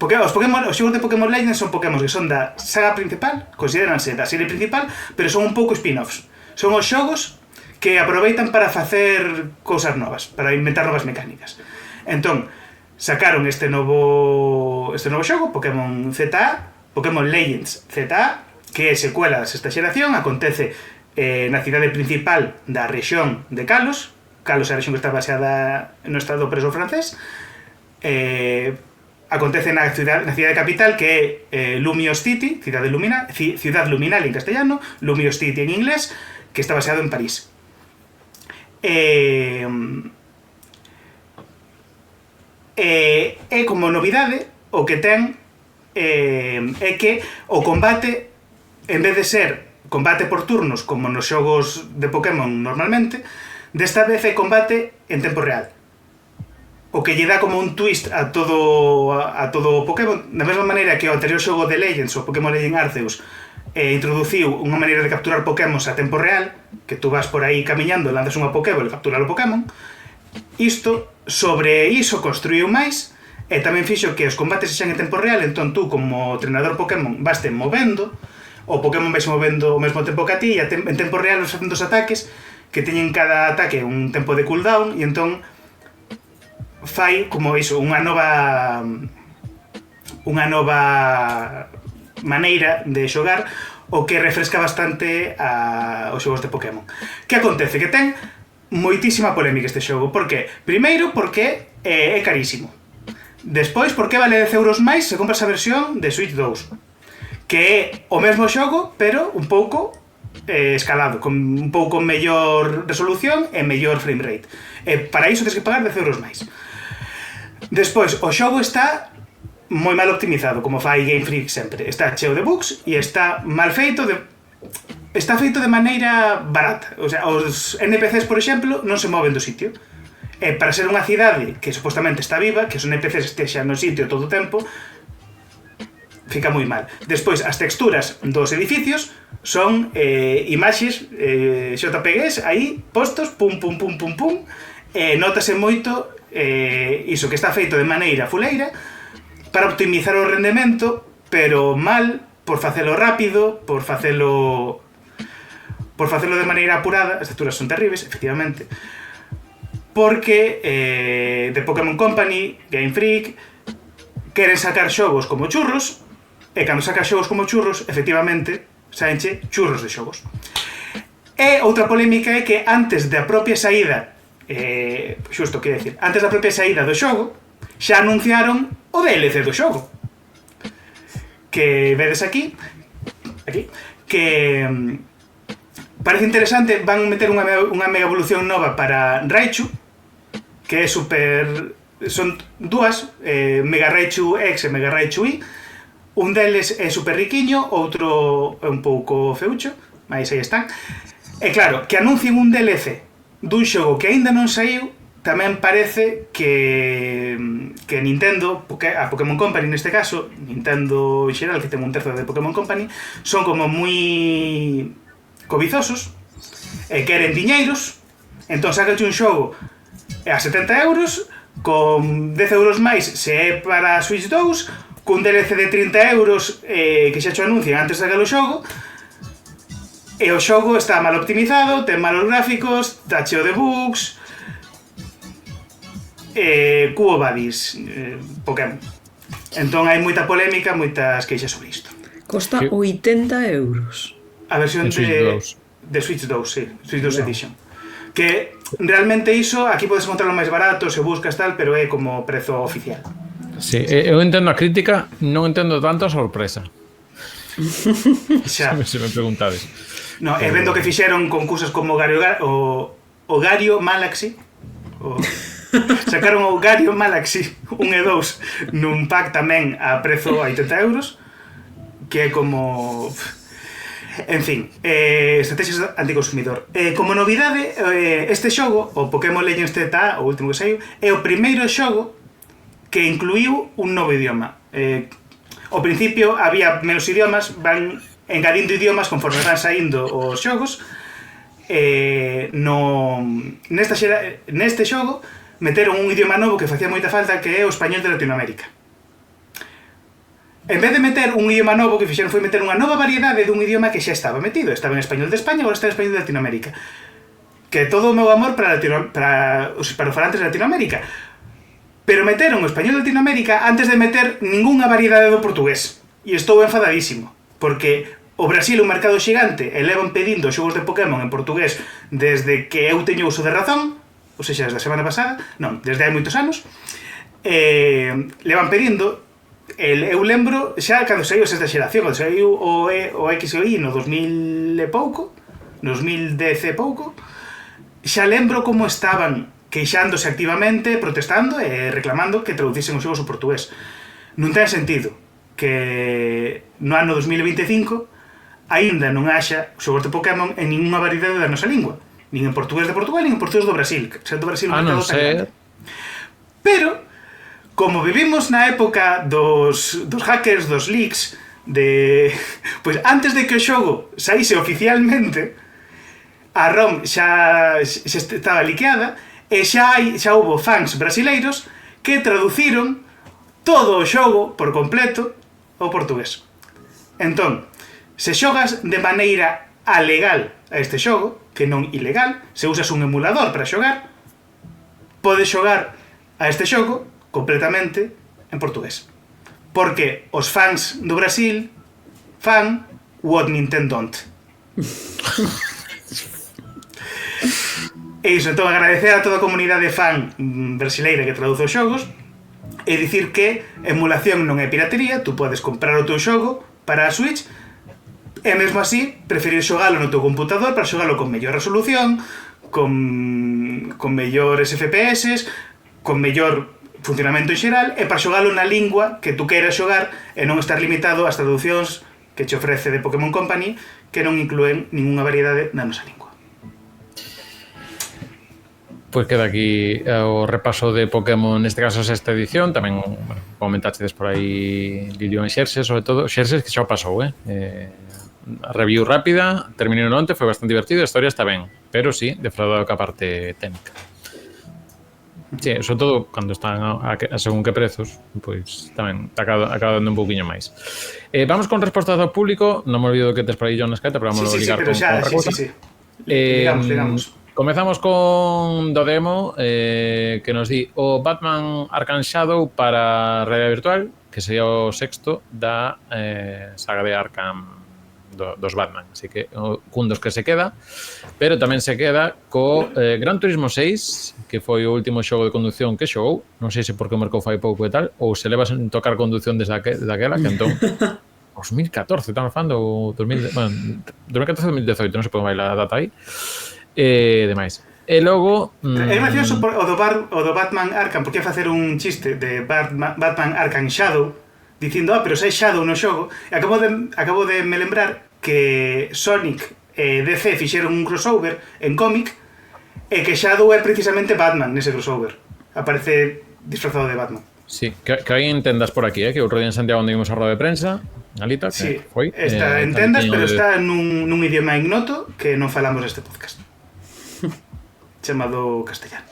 Speaker 3: os xogos de Pokémon Legends son Pokémon que son da saga principal, consideranse da serie principal, pero son un pouco spin-offs. Son os xogos que aproveitan para facer cousas novas, para inventar novas mecánicas. Entón, sacaron este novo xogo, Pokémon ZA, Pokémon Legends ZA, que é secuela da sexta xeración, acontece na cidade principal da rexión de Kalos. Kalos é a rexión que está baseada no estado preso francés. Acontece na cidade capital, que é Lumios City, Ciudad Luminal en castellano, Lumios City en inglés, que está baseado en París. E como novidade, o que ten é que o combate, en vez de ser combate por turnos como nos xogos de Pokémon normalmente, desta vez é combate en tempo real, o que lle dá como un twist a todo o Pokémon, da mesma maneira que o anterior xogo de Legends, o Pokémon Legends Arceus, introduciu unha maneira de capturar Pokémon a tempo real, que tú vas por aí camiñando, lanzas unha Pokéball e capturas o Pokémon. Isto, sobre iso, construiu máis, e tamén fixo que os combates sexan en tempo real, entón tú, como treinador Pokémon, vaste movendo, o Pokémon vais movendo ao mesmo tempo que a ti, e en tempo real os facendo os ataques, que teñen cada ataque un tempo de cooldown, e entón fai como iso, unha nova maneira de xogar, o que refresca bastante os xogos de Pokémon. Que acontece? Que ten moitísima polémica este xogo. Por que? Primeiro, porque é carísimo. Despois, porque vale 10 euros máis se compras a versión de Switch 2, que é o mesmo xogo, pero un pouco escalado, con un pouco mellor resolución e mellor frame rate. Para iso tens que pagar 10 euros máis. Despois, o xogo está moi mal optimizado, como fai Game Freak sempre. Está cheo de bugs e está mal feito está feito de maneira barata. O sea, os NPCs, por exemplo, non se moven do sitio. Para ser unha cidade que supostamente está viva, que os NPCs estexan no sitio todo o tempo, fica moi mal. Despois, as texturas dos edificios son imaxes JPGs aí postos, pum, pum, pum, pum, pum. Notase moito iso, que está feito de maneira fuleira para optimizar o rendemento, pero mal, por facelo rápido, por facelo de maneira apurada. As texturas son terribles, efectivamente, porque The Pokémon Company, Game Freak, queren sacar xogos como churros, e cando saca xogos como churros, efectivamente, saenche churros de xogos. E outra polémica é que antes da propia saída, antes da propia saída do xogo, xa anunciaron o DLC do xogo. Que vedes aquí, que parece interesante. Van meter unha mega evolución nova para Raichu, que é super... Son dúas, Mega Raichu X e Mega Raichu Y. Un deles é super riquiño, outro é un pouco feucho, mas aí están. E claro, que anuncien un DLC dun xogo que aínda non saiu, tamén parece que Nintendo, a Pokémon Company neste caso, Nintendo en xeral, que ten un terzo de Pokémon Company, son como moi cobizosos, e queren diñeiros, entón sácache un xogo a 70 euros, con 10 euros máis se é para Switch 2, cun DLC de 30 euros que xa xo anuncian antes de sacar o xogo, e o xogo está mal optimizado, ten malos gráficos, está cheo de bugs, Cubo Buddies, Pokémon. Entón hai moita polémica, moitas queixas sobre isto.
Speaker 2: Costa 80 euros.
Speaker 3: A versión de Switch 2, sí, Switch 2 Edition. Que realmente iso, aquí podes encontrarlo máis barato, se buscas tal, pero é como prezo oficial.
Speaker 1: Sí, eu entendo a crítica, non entendo tanto a sorpresa.
Speaker 3: Xa.
Speaker 1: Se me preguntades.
Speaker 3: No, e vendo que fixeron con cousas como Gario Malaxy, Sacaron o Gario Malaxi 1 e 2 nun pack tamén a prezo a 80 euros, que é como... En fin, estrategias anticonsumidor. Como novidade, este xogo, o Pokémon Legends ZA, o último que saiu, é o primeiro xogo que incluíu un novo idioma. Ao principio había menos idiomas, van engadindo idiomas conforme van saindo os xogos. Neste xogo meteron un idioma novo que facía moita falta, que é o español de Latinoamérica. En vez de meter un idioma novo, que fixeron foi meter unha nova variedade dun idioma que xa estaba metido. Estaba en español de España, agora está en español de Latinoamérica. Que todo o meu amor para os falantes de Latinoamérica. Pero meteron o español de Latinoamérica antes de meter ningunha variedade do portugués. E estou enfadadísimo, porque o Brasil é un mercado xigante e levan pedindo xogos de Pokémon en portugués desde que eu teño uso de razón, ou seja, desde a semana pasada, non, desde hai moitos anos. Levan pedindo. Eu lembro xa cando saiu esta xeración, cando saiu o X e o Y no 2000 e pouco, 2010 e pouco, xa lembro como estaban queixándose activamente, protestando e reclamando que traducisen os xogos ao portugués. Non ten sentido que no ano 2025 aínda non haxa xogos de Pokémon en ninguna variedade da nosa lingua, nin en portugués de Portugal, nin en portugués do Brasil, sendo Brasil un mercado tan grande. Pero como vivimos na época dos hackers, dos leaks, pois antes de que o xogo saíse oficialmente, a ROM xa estaba liqueada e xa houbo fans brasileiros que traduciron todo o xogo por completo ao portugués. Entón, se xogas de maneira alegal a este xogo, que non ilegal, se usas un emulador para xogar, podes xogar a este xogo completamente en portugués. Porque os fans do Brasil fan what Nintendo don't. E iso, entón, agradecer a toda a comunidade fan brasileira que traduce os xogos e dicir que emulación non é piratería, tú podes comprar o teu xogo para a Switch e mesmo así preferir xogalo no teu computador para xogalo con mellor resolución, con mellores FPS, con mellor funcionamento en xeral e para xogalo na lingua que tú queiras xogar e non estar limitado ás traduccións que che ofrece de Pokémon Company que non inclúen ninguna variedade na nosa lingua.
Speaker 1: Pois queda aquí o repaso de Pokémon, neste caso sexta edición, tamén, bueno, comentaxedes por aí Lilio en Xerxes, sobre todo, Xerxes que xa o pasou, a review rápida, terminou onte, foi bastante divertido, a historia está ben, pero sí, defraudado ca parte técnica. Sí, sobre todo cando están a según que prezos, pois tamén acaba dando un pouquiño máis. Vamos con respostas do público, non me olvido que tes por aí John Escata, pero vamos a ligar con outra cousa.
Speaker 3: Ligamos.
Speaker 1: Comezamos con do demo que nos di o Batman Arkham Shadow para realidade virtual, que sería o sexto da saga de Arkham dos Batman, así que un dos que se queda, pero tamén se queda co Gran Turismo 6, que foi o último xogo de conducción que xogou, non sei se porque o mercou fai pouco e tal, ou se levas en tocar conducción desde daquela, que entón 2014, estamos falando 2014-2018, non se pode bailar a data aí, demais. E logo
Speaker 3: é gracioso o do Batman Arkham, porque é facer un chiste de Batman Arkham Shadow dicindo, pero se é Shadow no xogo, e acabo de me lembrar que Sonic e DC fixeron un crossover en cómic e que Shadow é precisamente Batman nese crossover, aparece disfrazado de Batman.
Speaker 1: Sí, que aí entendas por aquí, que outro día en Santiago onde vimos a roda de prensa, Alita, que
Speaker 3: sí,
Speaker 1: foi
Speaker 3: está en tendas, pero está nun idioma ignoto que non falamos neste podcast chamado castellano.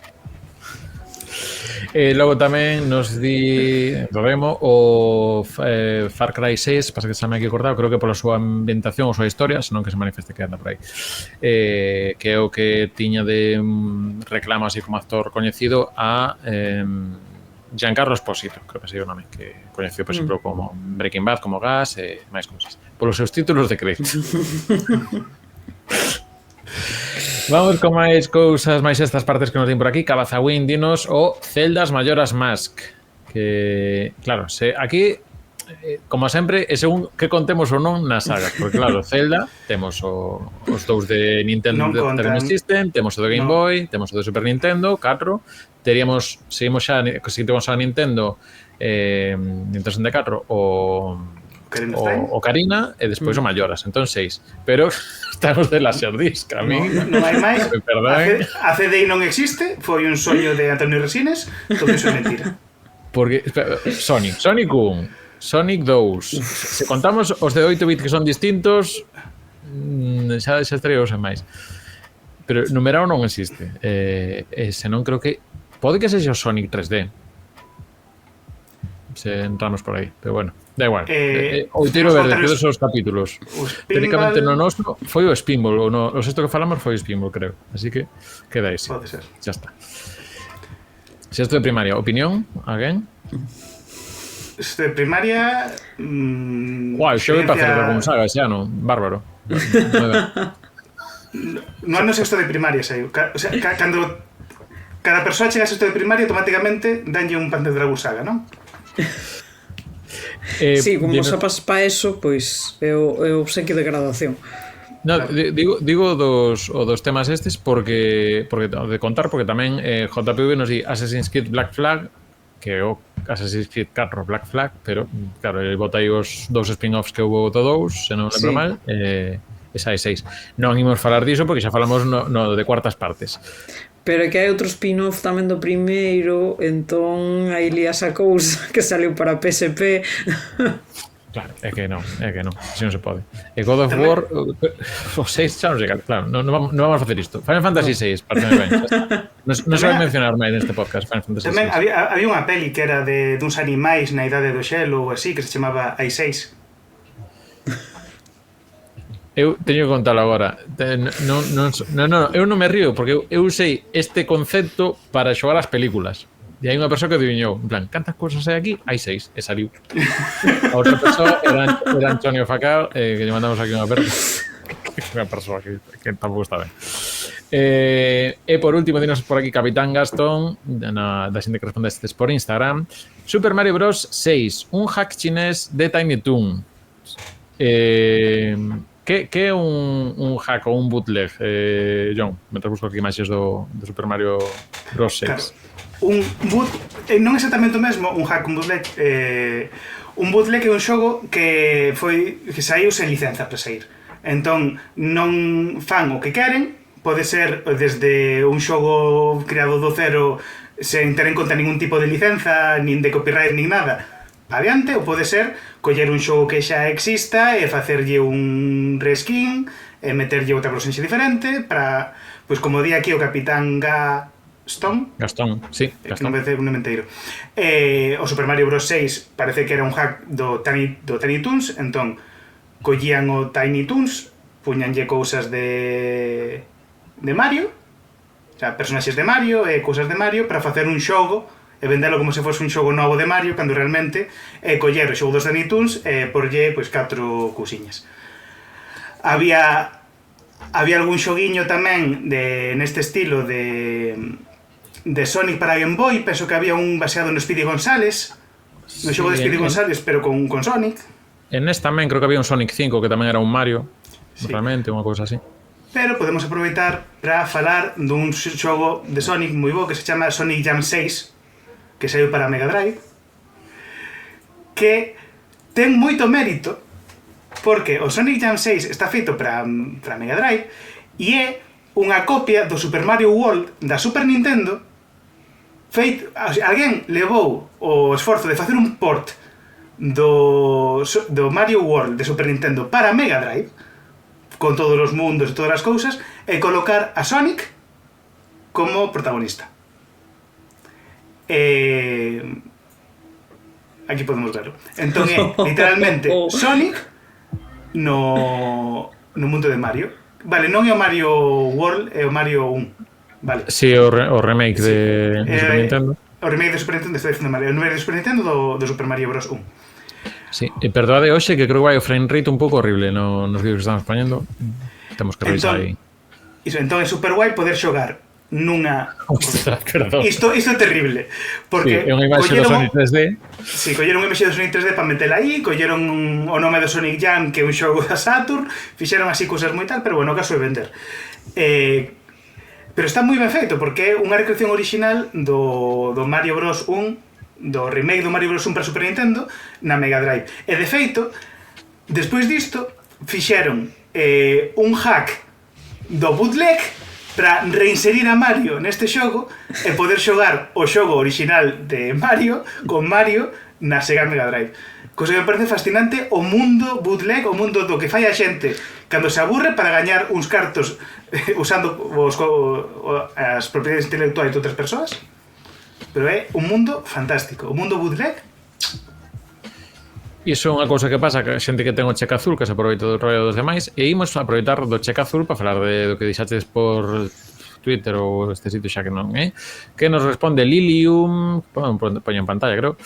Speaker 1: Logo tamén nos di do demo o Far Cry 6, pasa que se me hai que acordar, creo que pola súa ambientación ou súa historia, senón que se manifeste que anda por aí, que é o que tiña de reclamo así como actor coñecido a Giancarlo Esposito, creo que sei o nome, que coñecido por exemplo como Breaking Bad, como Gas e máis cousas, polos seus títulos de crédito. Vamos con máis cousas, máis estas partes que nos din por aquí. Cabazawin dinos o Celdas Majora's Mask, que, claro, aquí como sempre, e según que contemos ou non nas sagas, porque claro, Zelda, temos os dous de Nintendo System, temos o de Game Boy, temos o de Super Nintendo, 4, seguimos xa, se temos a Nintendo, Nintendo 64, o Ocarina, e despois o Majoras, entón 6. Pero están os de Laserdisc, a mí
Speaker 3: non hai máis. A CD non existe, foi un soño de Antonio Resines, todo iso é mentira.
Speaker 1: Porque Sonic 1, Sonic 2, se contamos os de 8 bits que son distintos, xa estaría os máis. Pero numerado non existe. Senón creo que pode que sexa o Sonic 3D. Se entramos por aí, pero bueno, da igual. O Tiro Verde, todos os capítulos. Técnicamente no noso foi o Spinball, o sexto que falamos foi o Spinball, creo. Así que queda aí.
Speaker 3: Pode ser.
Speaker 1: Xa está. Sexto de primaria, opinión, alguén?
Speaker 3: Sexto de primaria...
Speaker 1: Guau, xo ve para hacer algún saga ese ano, bárbaro.
Speaker 3: No ano sexto de primaria, sei. O sea, cando cada persoa chega a sexto de primaria, automáticamente danlle un Panzer Dragoon Saga, non?
Speaker 2: Sí, como sapas pa eso, pois é o obsequio de graduación.
Speaker 1: No, digo dos temas estes porque de contar, porque tamén JPV nos di Assassin's Creed Black Flag, que é o Assassin's Creed 4 Black Flag, pero claro, ele bota aí os dous spin-offs que houve todos, se non lembro mal, esa é 6. Non imos falar diso porque xa falamos no de cuartas partes.
Speaker 2: Pero é que hai outro spin-off tamén do primeiro, entón aí lías a cousa que saliu para PSP.
Speaker 1: Claro, é que non, así non se pode. E God of War, o 6 xa non sei, claro, non vamos a facer isto. Final Fantasy 6, parece ben. Non se vai mencionar máis neste podcast, Final Fantasy 6.
Speaker 3: Tamén había unha peli que era de duns animais na idade do xelo ou así, que se chamaba Ai 6.
Speaker 1: Eu teño que contalo agora. Eu non me río, porque eu sei este concepto para xogar as películas. E hai unha persoa que adiviñou, en plan, cantas cousas hai aquí? Hai 6, e saliu. A outra persoa era Antonio Facao, que lle mandamos aquí unha persoa. Unha persoa que tampouco está ben. E por último, dinos por aquí Capitán Gastón, da xente que respondestes por Instagram. Super Mario Bros. 6, un hack chinés de Tiny Toon. Que é un hack ou un bootleg, John? Mentre busco aquí imaxes do Super Mario Bros. 6.
Speaker 3: Claro. Non exactamente o mesmo, un hack, un bootleg. Un bootleg é un xogo que saiu sen licenza para sair. Entón, non fan o que queren, pode ser desde un xogo creado do cero sen ter en conta ningún tipo de licenza, nin de copyright, nin nada, adiante, ou pode ser coller un xogo que xa exista e facerlle un reskin e meterlle outra proxenxe diferente para, pois como di aquí o Capitán Gastón,
Speaker 1: sí,
Speaker 3: Gastón. Non me un menteiro. O Super Mario Bros. 6 parece que era un hack do Tiny Toons, entón collían o Tiny Toons, puñanlle cousas de Mario, o sea, personaxes de Mario e cousas de Mario para facer un xogo e vendelo como se fose un xogo novo de Mario, cando realmente é coller o xogo dos Tiny Toons e porlle pois 4 cousiñas. Había algún xoguiño tamén neste estilo de Sonic para Game Boy, penso que había un baseado no Speedy González, no xogo de Speedy González, pero con Sonic.
Speaker 1: En este tamén creo que había un Sonic 5 que tamén era un Mario, realmente, unha cousa así.
Speaker 3: Pero podemos aproveitar para falar dun xogo de Sonic moi bo que se chama Sonic Jam 6, que saiu para Mega Drive, que ten moito mérito porque o Sonic Jam 6 está feito para Mega Drive e é unha copia do Super Mario World da Super Nintendo. Alguén levou o esforzo de facer un port do Mario World de Super Nintendo para Mega Drive, con todos os mundos e todas as cousas, e colocar a Sonic como protagonista. Aquí podemos verlo. Entón é literalmente Sonic no mundo de Mario. Vale, non é o Mario World, é o Mario 1. Vale.
Speaker 1: Sí, o remake de Super Nintendo.
Speaker 3: O remake de Super Nintendo, estou dicindo Mario. O remake de Super Nintendo do Super Mario Bros. 1.
Speaker 1: Sí, e perdoade hoxe que creo que vai o frame rate un pouco horrible nos vídeos que estamos poñendo. Temos que revisar aí.
Speaker 3: Entón é super guai poder xogar nunha...
Speaker 1: Ostras, perdón.
Speaker 3: Isto é terrible.
Speaker 1: Sí,
Speaker 3: Porque
Speaker 1: é unha imaxe do Sonic 3D.
Speaker 3: Sí, colleron unha imaxe do Sonic 3D para metela aí, colleron o nome do Sonic Jam, que é un xogo da Saturn, fixeron así cousas moi tal, pero bueno, o caso é vender. Pero está moi ben feito, porque é unha recreación original do Mario Bros. 1, do remake do Mario Bros. 1 para Super Nintendo, na Mega Drive. E de feito, despois disto, fixeron un hack do bootleg para reinserir a Mario neste xogo e poder xogar o xogo original de Mario con Mario na Sega Mega Drive. Cosa que me parece fascinante, o mundo bootleg, o mundo do que fai a xente cando se aburre para gañar uns cartos usando as propiedades intelectuais de outras persoas. Pero é un mundo fantástico. O mundo bootleg.
Speaker 1: Iso é unha cousa que pasa que a xente que ten o cheque azul que se aproveita do rollo dos demais e imos aproveitar do cheque azul para falar do que dixaches por Twitter ou este sitio xa que non, que nos responde Lilium, poño en pantalla creo,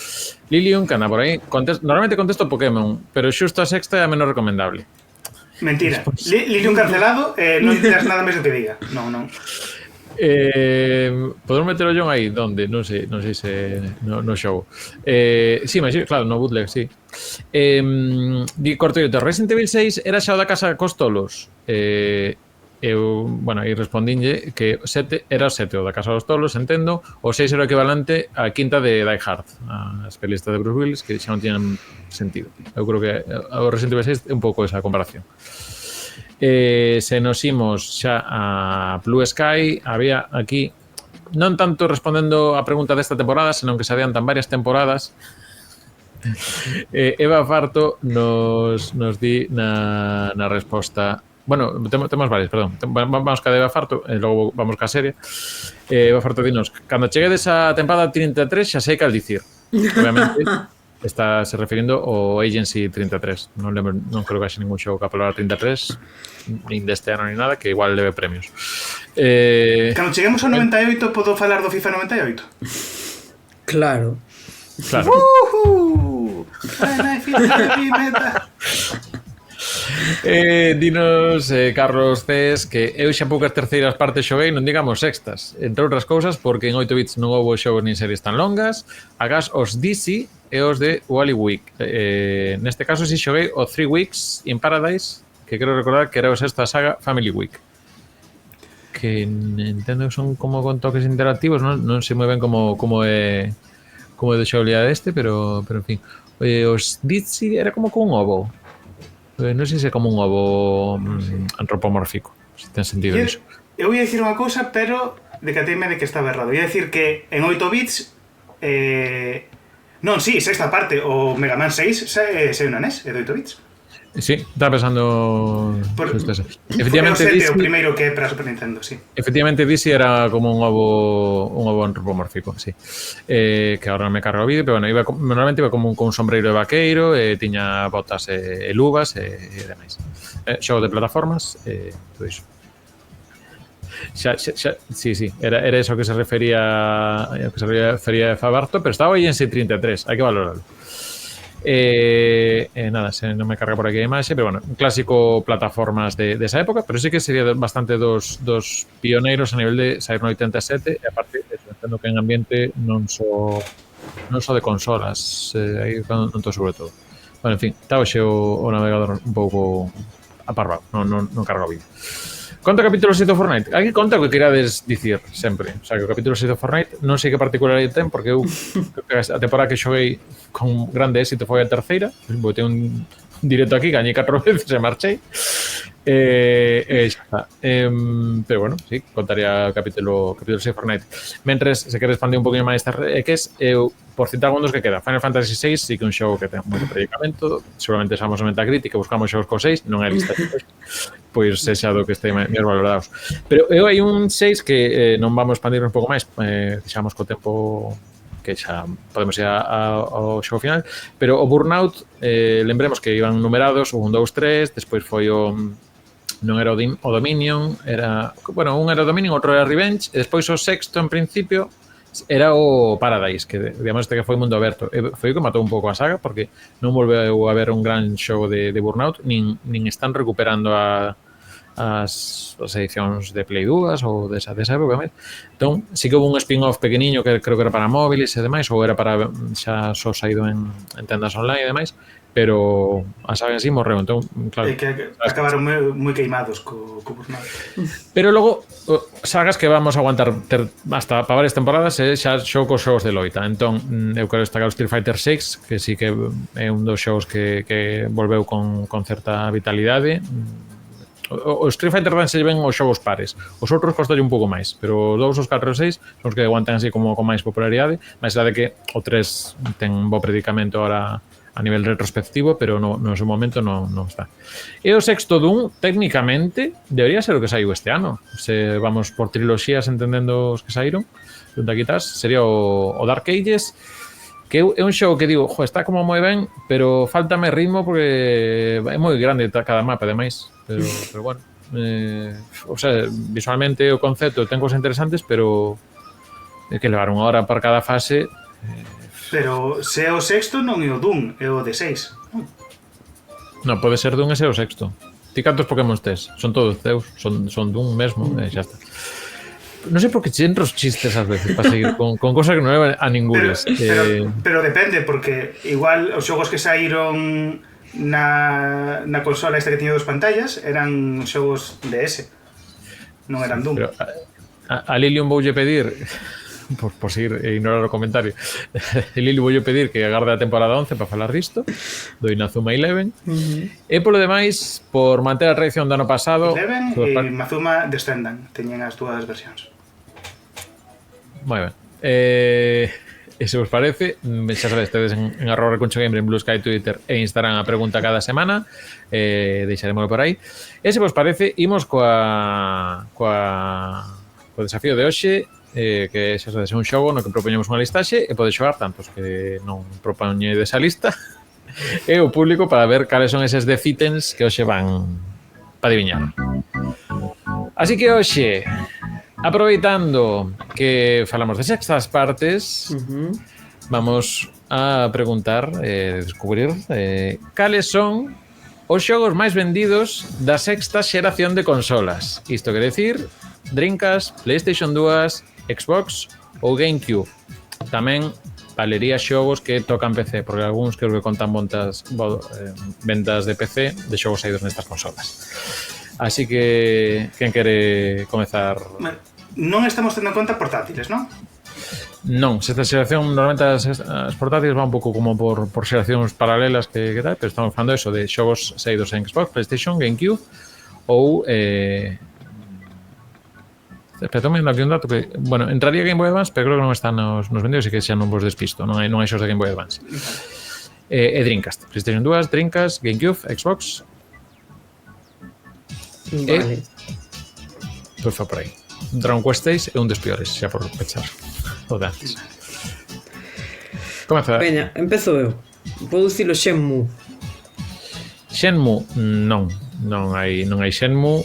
Speaker 1: Lilium que anda por aí, normalmente contesto Pokémon, pero xusto a sexta é a menos recomendable.
Speaker 3: Mentira, Lilium cancelado, non dirás nada máis do que diga. Non.
Speaker 1: Podemos meter o John aí? Donde? Non sei se no xogo. Sí, mas claro, no bootleg, sí. Di Cortoito, Resident Evil 6 era xa o da casa Costolos. Bueno, aí respondinlle que 7 era o 7 o da casa dos Tolos, entendo. O 6 era o equivalente á quinta de Die Hard, as pelistas de Bruce Willis, que xa non tiñan sentido. Eu creo que o Resident Evil 6 é un pouco esa comparación. Se nos imos xa a Blue Sky, había aquí non tanto respondendo a pregunta desta temporada, senón que se adiantan varias temporadas. Eva Farto nos di na resposta. Bueno, temos varias, perdón. Vamos ca Eva Farto e logo vamos ca serie. Eva Farto dinos, cando cheguedes a temporada 33 xa sei cal dicir. Obviamente está se referindo ao Agency 33. Non creo que haxe ningún xogo que a palabra 33 nin deste ano ni nada, que igual leve premios.
Speaker 3: Cando cheguemos ao 98 podo falar do FIFA 98?
Speaker 2: Claro.
Speaker 1: Dinos Carlos Cés que eu xa poucas terceiras partes xoguei, non digamos sextas, entre outras cousas porque en 8 bits non houve xogos nin series tan longas. Agás os DC e os de Wally Week. Neste caso si xoguei o 3 Weeks in Paradise, que quero recordar que era o sexto da saga Family Week, que entendo que son como con toques interactivos, non sei moi ben como é de xogabilidade este, pero en fin. Os Dizzy era como con un ovo. Non sei se é como un ovo antropomórfico, se ten sentido iso.
Speaker 3: Eu ia dicir unha cousa, pero decateime de que estaba errado. Ia dicir que en 8 bits non, sí, sexta parte, o Mega Man 6 sei unha NES, é de 8 bits.
Speaker 1: Sí, estaba pensando
Speaker 3: efectivamente o primeiro que é para Super Nintendo, sí.
Speaker 1: Efectivamente DC era como un ovo antropomórfico, sí. Que agora non me cargo o vídeo, pero bueno, normalmente iba como un sombreiro de vaqueiro, tiña botas e luvas e demais. Xogo de plataformas, todo iso. Sí, era eso que se refería a Fabarto, pero estaba aí en 633, hai que valorarlo. Nada, non me carga por aquí a imaxe, pero bueno, un clásico plataformas de esa época, pero sí que sería bastante dos pioneiros a nivel de sair no 87 e aparte, entendo que en ambiente non só de consolas, aí non todo sobre todo. Bueno, en fin, está hoxe o navegador un pouco aparvado, non carga o vídeo. Conta o capítulo 7 do Fortnite. Aquí conta o que querades dicir sempre. O sea, que o capítulo 7 do Fortnite non sei que particularidade ten, porque eu a temporada que xoguei con grande éxito foi a terceira. Botei un directo aquí, gañei 4 veces e marchei. Xa está. Pero bueno, sí, contaría o capítulo 6 de Fortnite. Mentres, se queres expandir un poquinho máis estas reques, eu, por citar algún dos que queda, Final Fantasy VI sí que un xogo que ten moito predicamento, seguramente xamos o Metacritic e buscamos xogos co 6, non é lista pois sexa do que este mellor valorados. Pero eu hai un 6 que non vamos expandir un pouco máis, xamos co tempo que xa podemos ir ao xogo final, pero o Burnout, lembremos que iban numerados, o 1, 2, 3, despois foi o non era o Dominion, era, bueno, un era o Dominion, outro era Revenge, e despois o sexto en principio era o Paradise, que digamos este que foi mundo aberto. Foi o que matou un pouco a saga, porque non volveu a haber un gran xogo de Burnout, nin están recuperando as edicións de Play 2 ou desa época. Entón, sí que houve un spin-off pequeniño que creo que era para móviles e demais, ou era para xa só saído en tendas online e demais, pero a saga en sí morreu. Entón, claro,
Speaker 3: que acabaron moi queimados co Burnout.
Speaker 1: pero logo sagas que vamos a aguantar ter hasta para varias temporadas e xa xogos de loita. Entón, eu quero destacar o Street Fighter 6, que sí que é un dos xogos que volveu con certa vitalidade. O Street Fighter danse ben os xogos pares. Os outros costalle un pouco máis, pero os 2, os 4 e os 6 son os que aguantan así como con máis popularidade, máis la de que o 3 ten un bo predicamento ahora a nivel retrospectivo, pero no seu momento non está. E o sexto Doom, técnicamente, debería ser o que saiu este ano. Se vamos por triloxías entendendo os que saíron, sería o Dark Ages, que é un xogo que digo, está como moi ben, pero faltame ritmo porque é moi grande cada mapa, ademais. Pero bueno, o sea, visualmente o concepto ten cosas interesantes, pero é que levar unha hora para cada fase.
Speaker 3: Pero se é o sexto non é o Doom, é o de 6.
Speaker 1: Non, pode ser Doom e ser o sexto. Ti cantos Pokémon tes? Son todos teus, son Doom mesmo, xa está. Non sei por que xenro os chistes ás veces para seguir con cosas que non levan a ningures.
Speaker 3: Pero depende, porque igual os xogos que saíron na consola esta que tiña 2 pantallas eran xogos DS, non eran Doom.
Speaker 1: Pero a Lilium voulle pedir por seguir e ignorar o comentario. Lili voulle pedir que agarde a temporada 11 para falar disto do Inazuma Eleven. E polo demais, por manter a tradición do ano pasado,
Speaker 3: Eleven e Inazuma Descendant teñen as dúas versións.
Speaker 1: Moi ben. E se vos parece, xa sabedes, tedes en @reconchogamer en Blue Sky, Twitter e Instagram a pregunta cada semana, deixaremoslo por aí. E se vos parece, imos co desafío de hoxe, que xa sabedes, é un xogo no que propoñemos unha listaxe e pode xogar tantos que non propoñe desa lista e o público para ver cales son eses 10 ítems que hoxe van para adiviñar. Así que hoxe, aproveitando que falamos de sextas partes, vamos a preguntar, descubrir cales son os xogos máis vendidos da sexta xeración de consolas. Isto quere decir Dreamcast, PlayStation 2, Xbox ou GameCube. Tamén valería xogos que tocan PC, porque algúns creo que contan ventas de PC de xogos saídos nestas consolas. Así que, quen quere comezar?
Speaker 3: Non estamos tendo en conta portátiles, non?
Speaker 1: Non, esta xeración normalmente as portátiles van un pouco como por xeracións paralelas que tal, pero estamos falando eso de xogos saídos en Xbox, PlayStation, GameCube ou espera, me aquí un dato que, bueno, entraría Game Boy Advance, pero creo que non están nos vendidos e que xa non vos despisto, non hai xogos de Game Boy Advance. E Dreamcast, PlayStation 2, Dreamcast, GameCube, Xbox.
Speaker 2: Vale.
Speaker 1: Pois fa por aí. Dragon Quest 6 é un dos piores, xa por pechar o de antes. Comeza.
Speaker 2: Veña, empezo eu. Vou dicilo Shenmue.
Speaker 1: Shenmue, non hai Shenmue.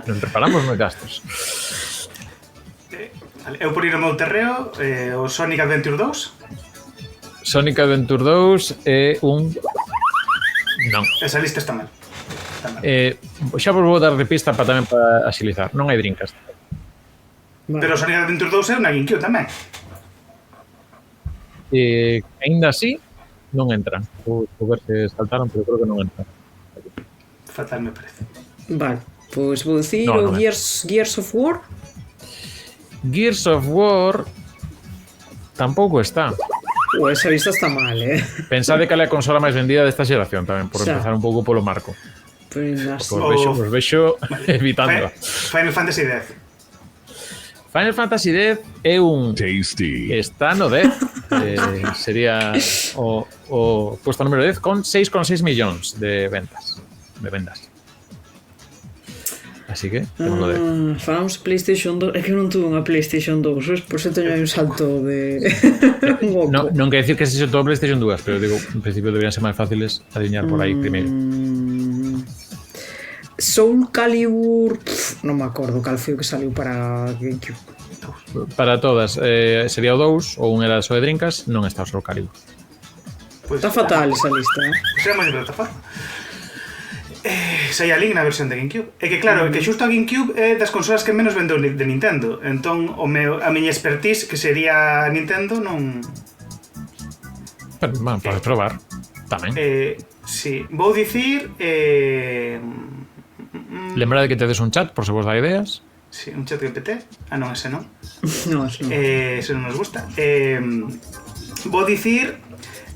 Speaker 1: Non reparamos nos gastos.
Speaker 3: Eu por ir ao meu terreo, o Sonic Adventure 2.
Speaker 1: Sonic Adventure 2 é un... Non.
Speaker 3: Esa lista está mal.
Speaker 1: Xa vos vou dar de pista tamén para axilizar. Non hai Dreamcast.
Speaker 2: Vale.
Speaker 3: Pero Sonic Adventure 2 é unha GameCube tamén.
Speaker 1: Ainda así, non entran. Vou ver se saltaron, pero creo que non entran.
Speaker 3: Fatal me parece.
Speaker 2: Vale, pois vou dicir
Speaker 1: No,
Speaker 2: o Gears of War.
Speaker 1: Gears of War tampouco está.
Speaker 2: Esa lista está mal,
Speaker 1: Pensade que é a consola máis vendida desta xeración tamén, por
Speaker 2: Xa.
Speaker 1: empezar un pouco polo marco.
Speaker 2: Pois nas...
Speaker 1: Os vexo evitando.
Speaker 3: Final Fantasy X.
Speaker 1: Final Fantasy X é un...
Speaker 4: Tasty.
Speaker 1: Está no 10. Sería o puesto número 10 con 6,6 millóns de ventas. Así que, temos no 10.
Speaker 2: Falamos PlayStation 2. É que non tuve unha PlayStation 2, por eso teño aí un salto de... un oco.
Speaker 1: Non quer decir que se todo PlayStation 2, pero digo, en principio deberían ser máis fáciles adivinar por aí primeiro.
Speaker 2: Soul Calibur... non me acordo cal foi o que saliu para GameCube.
Speaker 1: Para todas, sería o 2, ou un era só de Dreamcast, non está o Soul Calibur.
Speaker 3: Pois
Speaker 2: Está fatal esa lista,
Speaker 3: Pois era moi de plataforma. Saía Link na versión de GameCube. É que claro, que xusto a GameCube é das consolas que menos vendeu de Nintendo. Entón, a miña expertise, que sería Nintendo, non...
Speaker 1: Pero, bueno, podes probar. Tamén.
Speaker 3: Sí, vou dicir...
Speaker 1: Lembra de que tedes un chat, por se vos dá ideas.
Speaker 3: Sí, un chat GPT. Ah, non, ese non.
Speaker 2: No, eso no.
Speaker 3: Ese non nos gusta. Vou dicir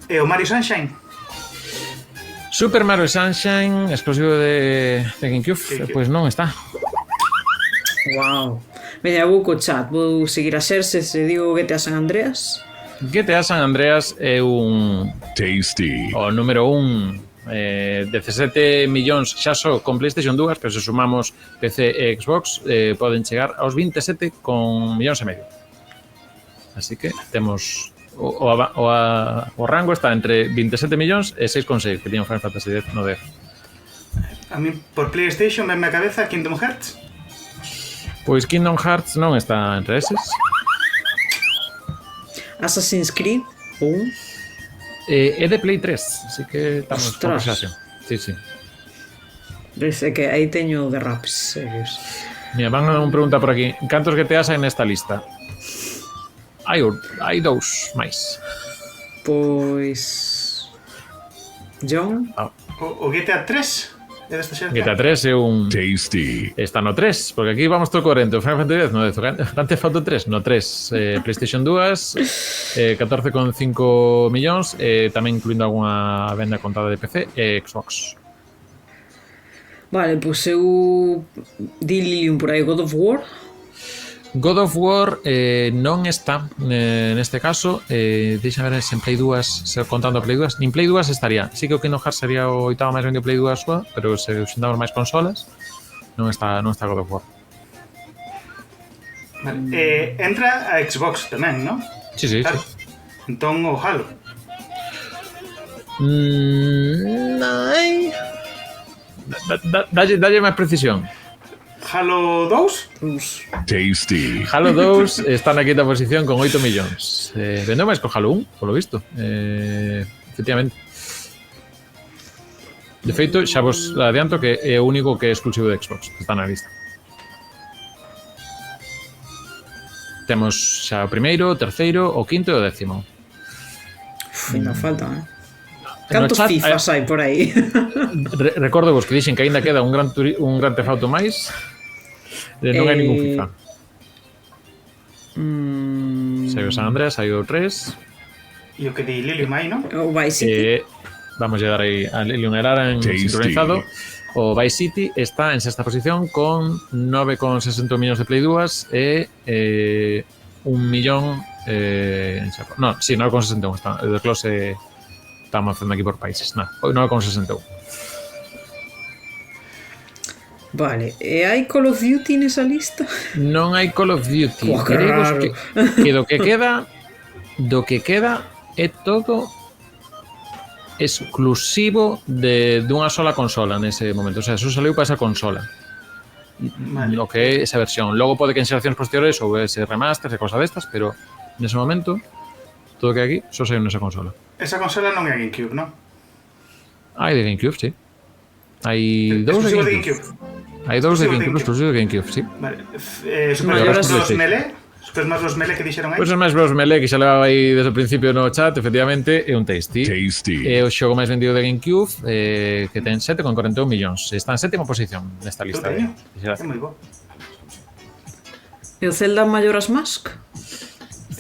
Speaker 3: o Mario Sunshine.
Speaker 1: Super Mario Sunshine, exclusivo de GameCube, pois non está.
Speaker 2: Wow. Veña, vou co chat, vou seguir a xerse se digo GTA San Andreas.
Speaker 1: GTA San Andreas é un...
Speaker 4: Tasty.
Speaker 1: O número 1, 17 millóns xa só con PlayStation 2, pero se sumamos PC e Xbox, poden chegar aos 27 con millóns e medio. Así que temos... O rango está entre 27 millóns e 6,6 que tiñan Final Fantasy X no 10.
Speaker 3: A mí, por PlayStation, venme a cabeza Kingdom Hearts.
Speaker 1: Pois Kingdom Hearts non está entre eses.
Speaker 2: Assassin's Creed 1.
Speaker 1: É de Play 3, así que estamos con
Speaker 2: Ostras.
Speaker 1: conversación. Sí, sí.
Speaker 2: Ves, é que aí teño derrapes serios.
Speaker 1: Mira, van a preguntar por aquí. Cantos GTAs hai nesta lista? Hai dous máis.
Speaker 2: Pois... John?
Speaker 3: O GTA 3 é desta xerta.
Speaker 1: GTA 3 é un...
Speaker 4: Tasty.
Speaker 1: Está no 3, porque aquí vamos todo corrente. O Final Fantasy X no 10. Grand Theft Auto 3 no 3. PlayStation 2, 14,5 millóns, tamén incluindo algunha venda contada de PC e Xbox.
Speaker 2: Vale, pois eu... Di Lilium por aí, God of War.
Speaker 1: God of War non está neste caso. Deixa ver se en Play 2, se contando a Play 2, nin Play 2 estaría. Sí que o Kingdom Hearts sería o oitavo máis vendido Play 2 súa, pero se xuntamos máis consolas, non está God of War.
Speaker 3: Vale. Entra a Xbox tamén, non?
Speaker 1: Sí, sí,
Speaker 3: Claro.
Speaker 1: sí.
Speaker 3: Entón o Halo.
Speaker 1: Dalle máis precisión.
Speaker 3: Halo 2?
Speaker 2: Uf.
Speaker 4: Tasty.
Speaker 1: Halo 2 está na quinta posición con 8 millóns. Vendeu máis co Halo 1, polo visto. Efectivamente. De feito, xa vos adianto que é o único que é exclusivo de Xbox, que está na lista. Temos xa o primeiro, o terceiro, o quinto e o décimo.
Speaker 2: Ainda falta, Cantos
Speaker 1: chat,
Speaker 2: FIFAs hai por aí?
Speaker 1: Recordo vos que dixen que aínda queda un gran Theft Auto máis. Non hai ningún FIFA. Sai o San Andreas, hai o 3.
Speaker 3: E o que di Lilium aí, non?
Speaker 2: O Vice City.
Speaker 1: Vamos a dar aí a Lilium Erara en
Speaker 4: Tasty.
Speaker 1: sincronizado. O Vice City está en sexta posición con 9,60 millóns de Play 2 e 1 millón en Xapón. No, sí, 9,61 está. O de Close estamos facendo aquí por países. 9,61.
Speaker 2: Vale, e hai Call of Duty nesa lista?
Speaker 1: Non hai Call of Duty.
Speaker 2: Buah, que
Speaker 1: Diremos
Speaker 2: raro.
Speaker 1: que do que queda é todo exclusivo dunha sola consola nese momento. O sea, eso saliu para esa consola.
Speaker 3: Vale.
Speaker 1: Lo que é esa versión. Logo pode que en xeracións posteriores ou ese remaster e cosas destas, pero nese momento todo o que hai aquí só saiu nesa consola.
Speaker 3: Esa consola non é a GameCube, non?
Speaker 1: Hai de GameCube, sí. Hai dous de
Speaker 3: Exclusivo de
Speaker 1: GameCube.
Speaker 3: GameCube.
Speaker 1: Hai dous de
Speaker 3: Exclusivo de
Speaker 1: GameCube, exclusivo de GameCube, sí.
Speaker 3: Vale.
Speaker 2: Mayoras
Speaker 3: Super Smash Bros.
Speaker 1: PlayStation.
Speaker 3: Melee. Super Smash Bros. Melee que dixeron aí.
Speaker 1: Pois Smash Bros. Melee, que xa levaba aí desde o principio no chat, efectivamente, é un Tasty.
Speaker 4: Tasty.
Speaker 1: É o xogo máis vendido de GameCube, que ten 7,41 millóns. Está en sétima posición nesta lista de
Speaker 3: É moi bo.
Speaker 2: E o Zelda Majora's Mask?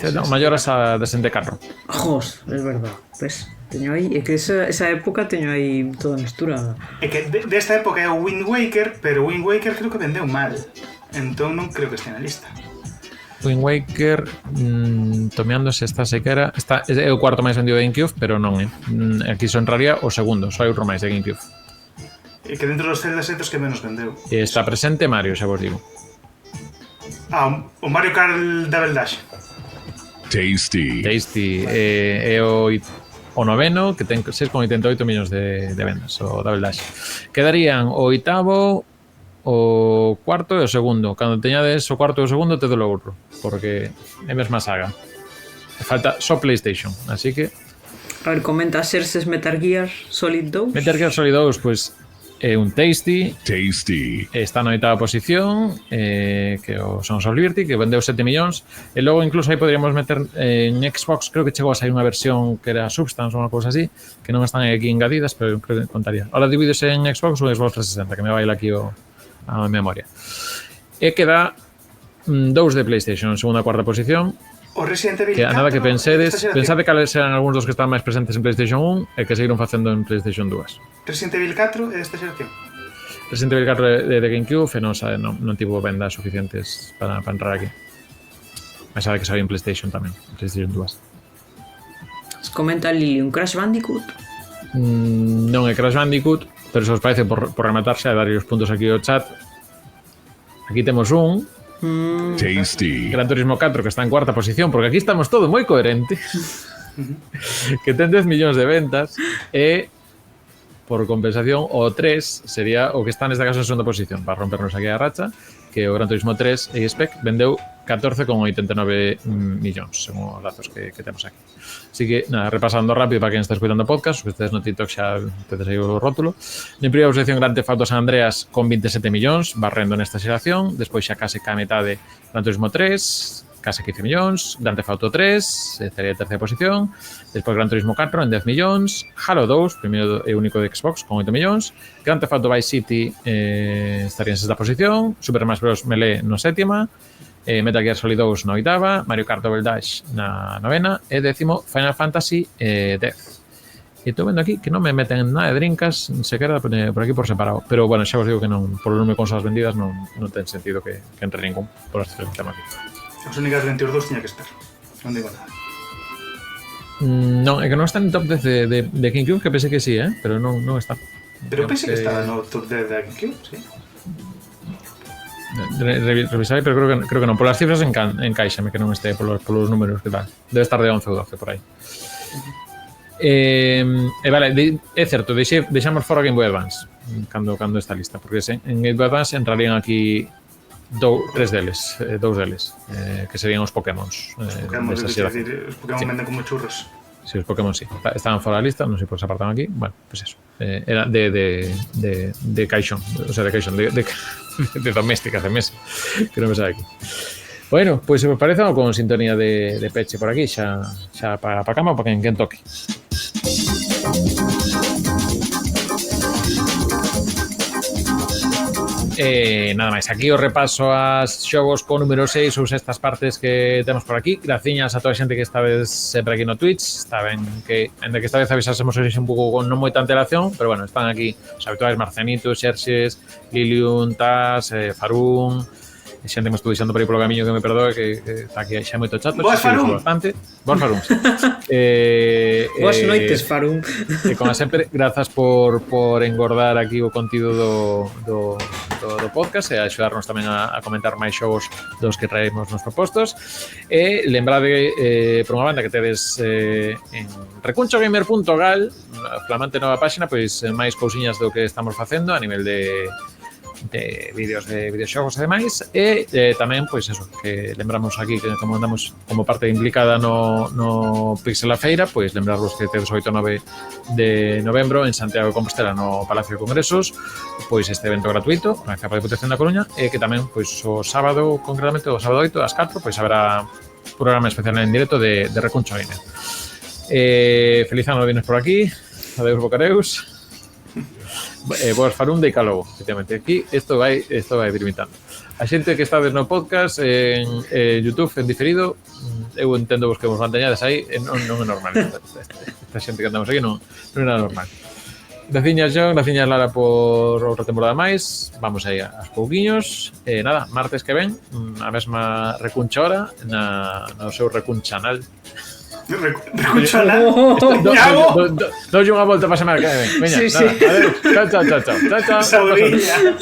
Speaker 1: No, maioras a de 64.
Speaker 2: Jos, é verdad, ves? Teño aí, é que esa época teño aí toda mesturada.
Speaker 3: É que desta época é o Wind Waker, pero o Wind Waker creo que vendeu mal. Entón non creo que este na lista.
Speaker 1: Wind Waker, tomeando se está sequera, é o cuarto máis vendido de GameCube, pero non, aquí só entraría o segundo, só hai outro máis de GameCube.
Speaker 3: É que dentro dos Zelda setos que menos vendeu.
Speaker 1: E está presente Mario, xa vos digo.
Speaker 3: O Mario Kart Double Dash.
Speaker 4: Tasty.
Speaker 1: Tasty é o noveno, que ten 6,88 millóns de vendas, o Double Dash. Quedarían o oitavo, o cuarto e o segundo. Cando teñades o cuarto e o segundo, te do outro, porque é mesma saga. Falta só PlayStation, así que
Speaker 2: A ver, comenta Xerxes Metal Gear Solid 2.
Speaker 1: Metal Gear Solid 2, pois é un Tasty,
Speaker 4: Tasty.
Speaker 1: está na 8ª posición, que o Sons of Liberty, que vendeu 7 millóns, e logo incluso aí podríamos meter en Xbox, creo que chegou a sair unha versión que era Substance ou unha cousa así, que non están aquí engadidas, pero creo que contaría. Ahora divides en Xbox ou Xbox 360, que me baila aquí a memoria. E queda 2 de PlayStation en segunda e cuarta posición,
Speaker 3: O Resident Evil
Speaker 1: que a nada que pensedes,
Speaker 3: esta xeración.
Speaker 1: pensade cales eran algúns dos que están máis presentes en PlayStation 1 e que seguiron facendo en PlayStation 2.
Speaker 3: Resident Evil 4 é esta xeración.
Speaker 1: Resident Evil 4 de GameCube non tivo vendas suficientes para entrar aquí. A pesar de que sabía en PlayStation tamén, PlayStation 2.
Speaker 2: Comenta Lili, un Crash Bandicoot.
Speaker 1: Non é Crash Bandicoot, pero se os parece por rematarse a dar os puntos aquí ao chat. Aquí temos un
Speaker 4: Tasty.
Speaker 1: Gran Turismo 4 que está en cuarta posición, porque aquí estamos todos moi coherentes. Que ten 10 millóns de ventas e por compensación o 3 sería o que está neste caso en segunda posición para rompernos aquí a racha, que o Gran Turismo 3 e Spec vendeu 14,89 millóns según os datos que temos aquí. Así que, nada, repasando rápido para quen está escuitando o podcast, que ustedes no TikTok xa tedes aí o rótulo. Na primeira posición Grand Theft Auto San Andreas con 27 millóns, barrendo nesta xeración, despois xa case ca metade Gran Turismo 3, case 15 millóns, Grand Theft Auto 3, estaría en terceira posición, despois Gran Turismo 4 en 10 millóns, Halo 2, primeiro e único de Xbox con 8 millóns, Grand Theft Auto Vice City estaría en sexta posición, Super Smash Bros. Melee no sétima, Metal Gear Solid 2 na oitava, Mario Kart Double Dash na novena e décimo Final Fantasy X. E estou vendo aquí que non me meten nada de drinkas sequera por aquí por separado, pero bueno, xa vos digo que non, por o número de consolas vendidas non ten sentido que entre ningún por as tres que temos aquí.
Speaker 3: As únicas 22 tiña que estar. Non digo nada.
Speaker 1: Non, é que non está en top 10 de GameCube, que pensé que sí, pero non está.
Speaker 3: Pero pensé que estaba no top 10 de GameCube, sí.
Speaker 1: Revisaré, pero creo que non. Por as cifras encaixame que non este polos números que tal. Debe estar de 11 ou 12 por aí. Vale, é certo, deixamos fora Game Boy Advance cando está lista, porque en Game Boy Advance entrarían aquí dous deles, que serían os Pokémons.
Speaker 3: Pokémon, os Pokémon venden como churros.
Speaker 1: Sí, os Pokémon sí. Estaban fora da lista, non sei por se apartaban aquí. Bueno, pues eso. Era de caixón, o sea, de caixón, de domésticas, de mesa, que non me sabe aquí. Bueno, pois se vos parece con sintonía de peche por aquí, xa para cama, para quen toque. Nada máis, aquí o repaso as xogos co número 6 ou estas partes que temos por aquí. Graciñas a toda a xente que esta vez sempre aquí no Twitch. Está ben que, ainda que esta vez avisásemos un pouco con non moita antelación, pero bueno, están aquí os habituais Marcianito, Xerxes, Lilium, Tas, Farún, xente me estou deixando por aí polo camiño que me perdoe, que está aquí xa moito chato.
Speaker 3: Boas, Farún!
Speaker 1: Boas, Farún.
Speaker 2: Boas noites, Farún.
Speaker 1: E como sempre, grazas por engordar aquí o contido do podcast e a axudarnos tamén a comentar máis xogos dos que traemos nos propostos. E lembrade por unha banda que tedes en recunchogamer.gal, flamante nova páxina, pois máis cousiñas do que estamos facendo a nivel de vídeos de videoxogos e demais, e tamén, pois eso, que lembramos aquí que como andamos como parte implicada no Pixel a Feira, pois lembrarvos que tedes 8 e 9 de novembro en Santiago de Compostela no Palacio de Congresos, pois este evento gratuito na Capa de Protección da Coruña, e que tamén, pois o sábado, concretamente o sábado 8 ás 4, pois haberá programa especial en directo de Recuncho Gamer. Feliz ano vienes por aquí, adeus bocareus. Boas Farún de Icalogo, efectivamente. Aquí isto vai dirimitando. A xente que estades no podcast en YouTube en diferido, eu entendo vos que vos manteñades aí, non é normal. Esta xente que andamos aquí non é nada normal. Graciñas, John, graciñas, Lara, por outra temporada máis. Vamos aí aos pouquiños. Nada, martes que ven, a mesma recuncha hora no seu recuncanal.
Speaker 3: Recúchala.
Speaker 1: Doulle unha volta para a semana que ven. Veña,
Speaker 2: sí,
Speaker 1: nada,
Speaker 2: sí.
Speaker 1: Chao.
Speaker 3: Saudilla.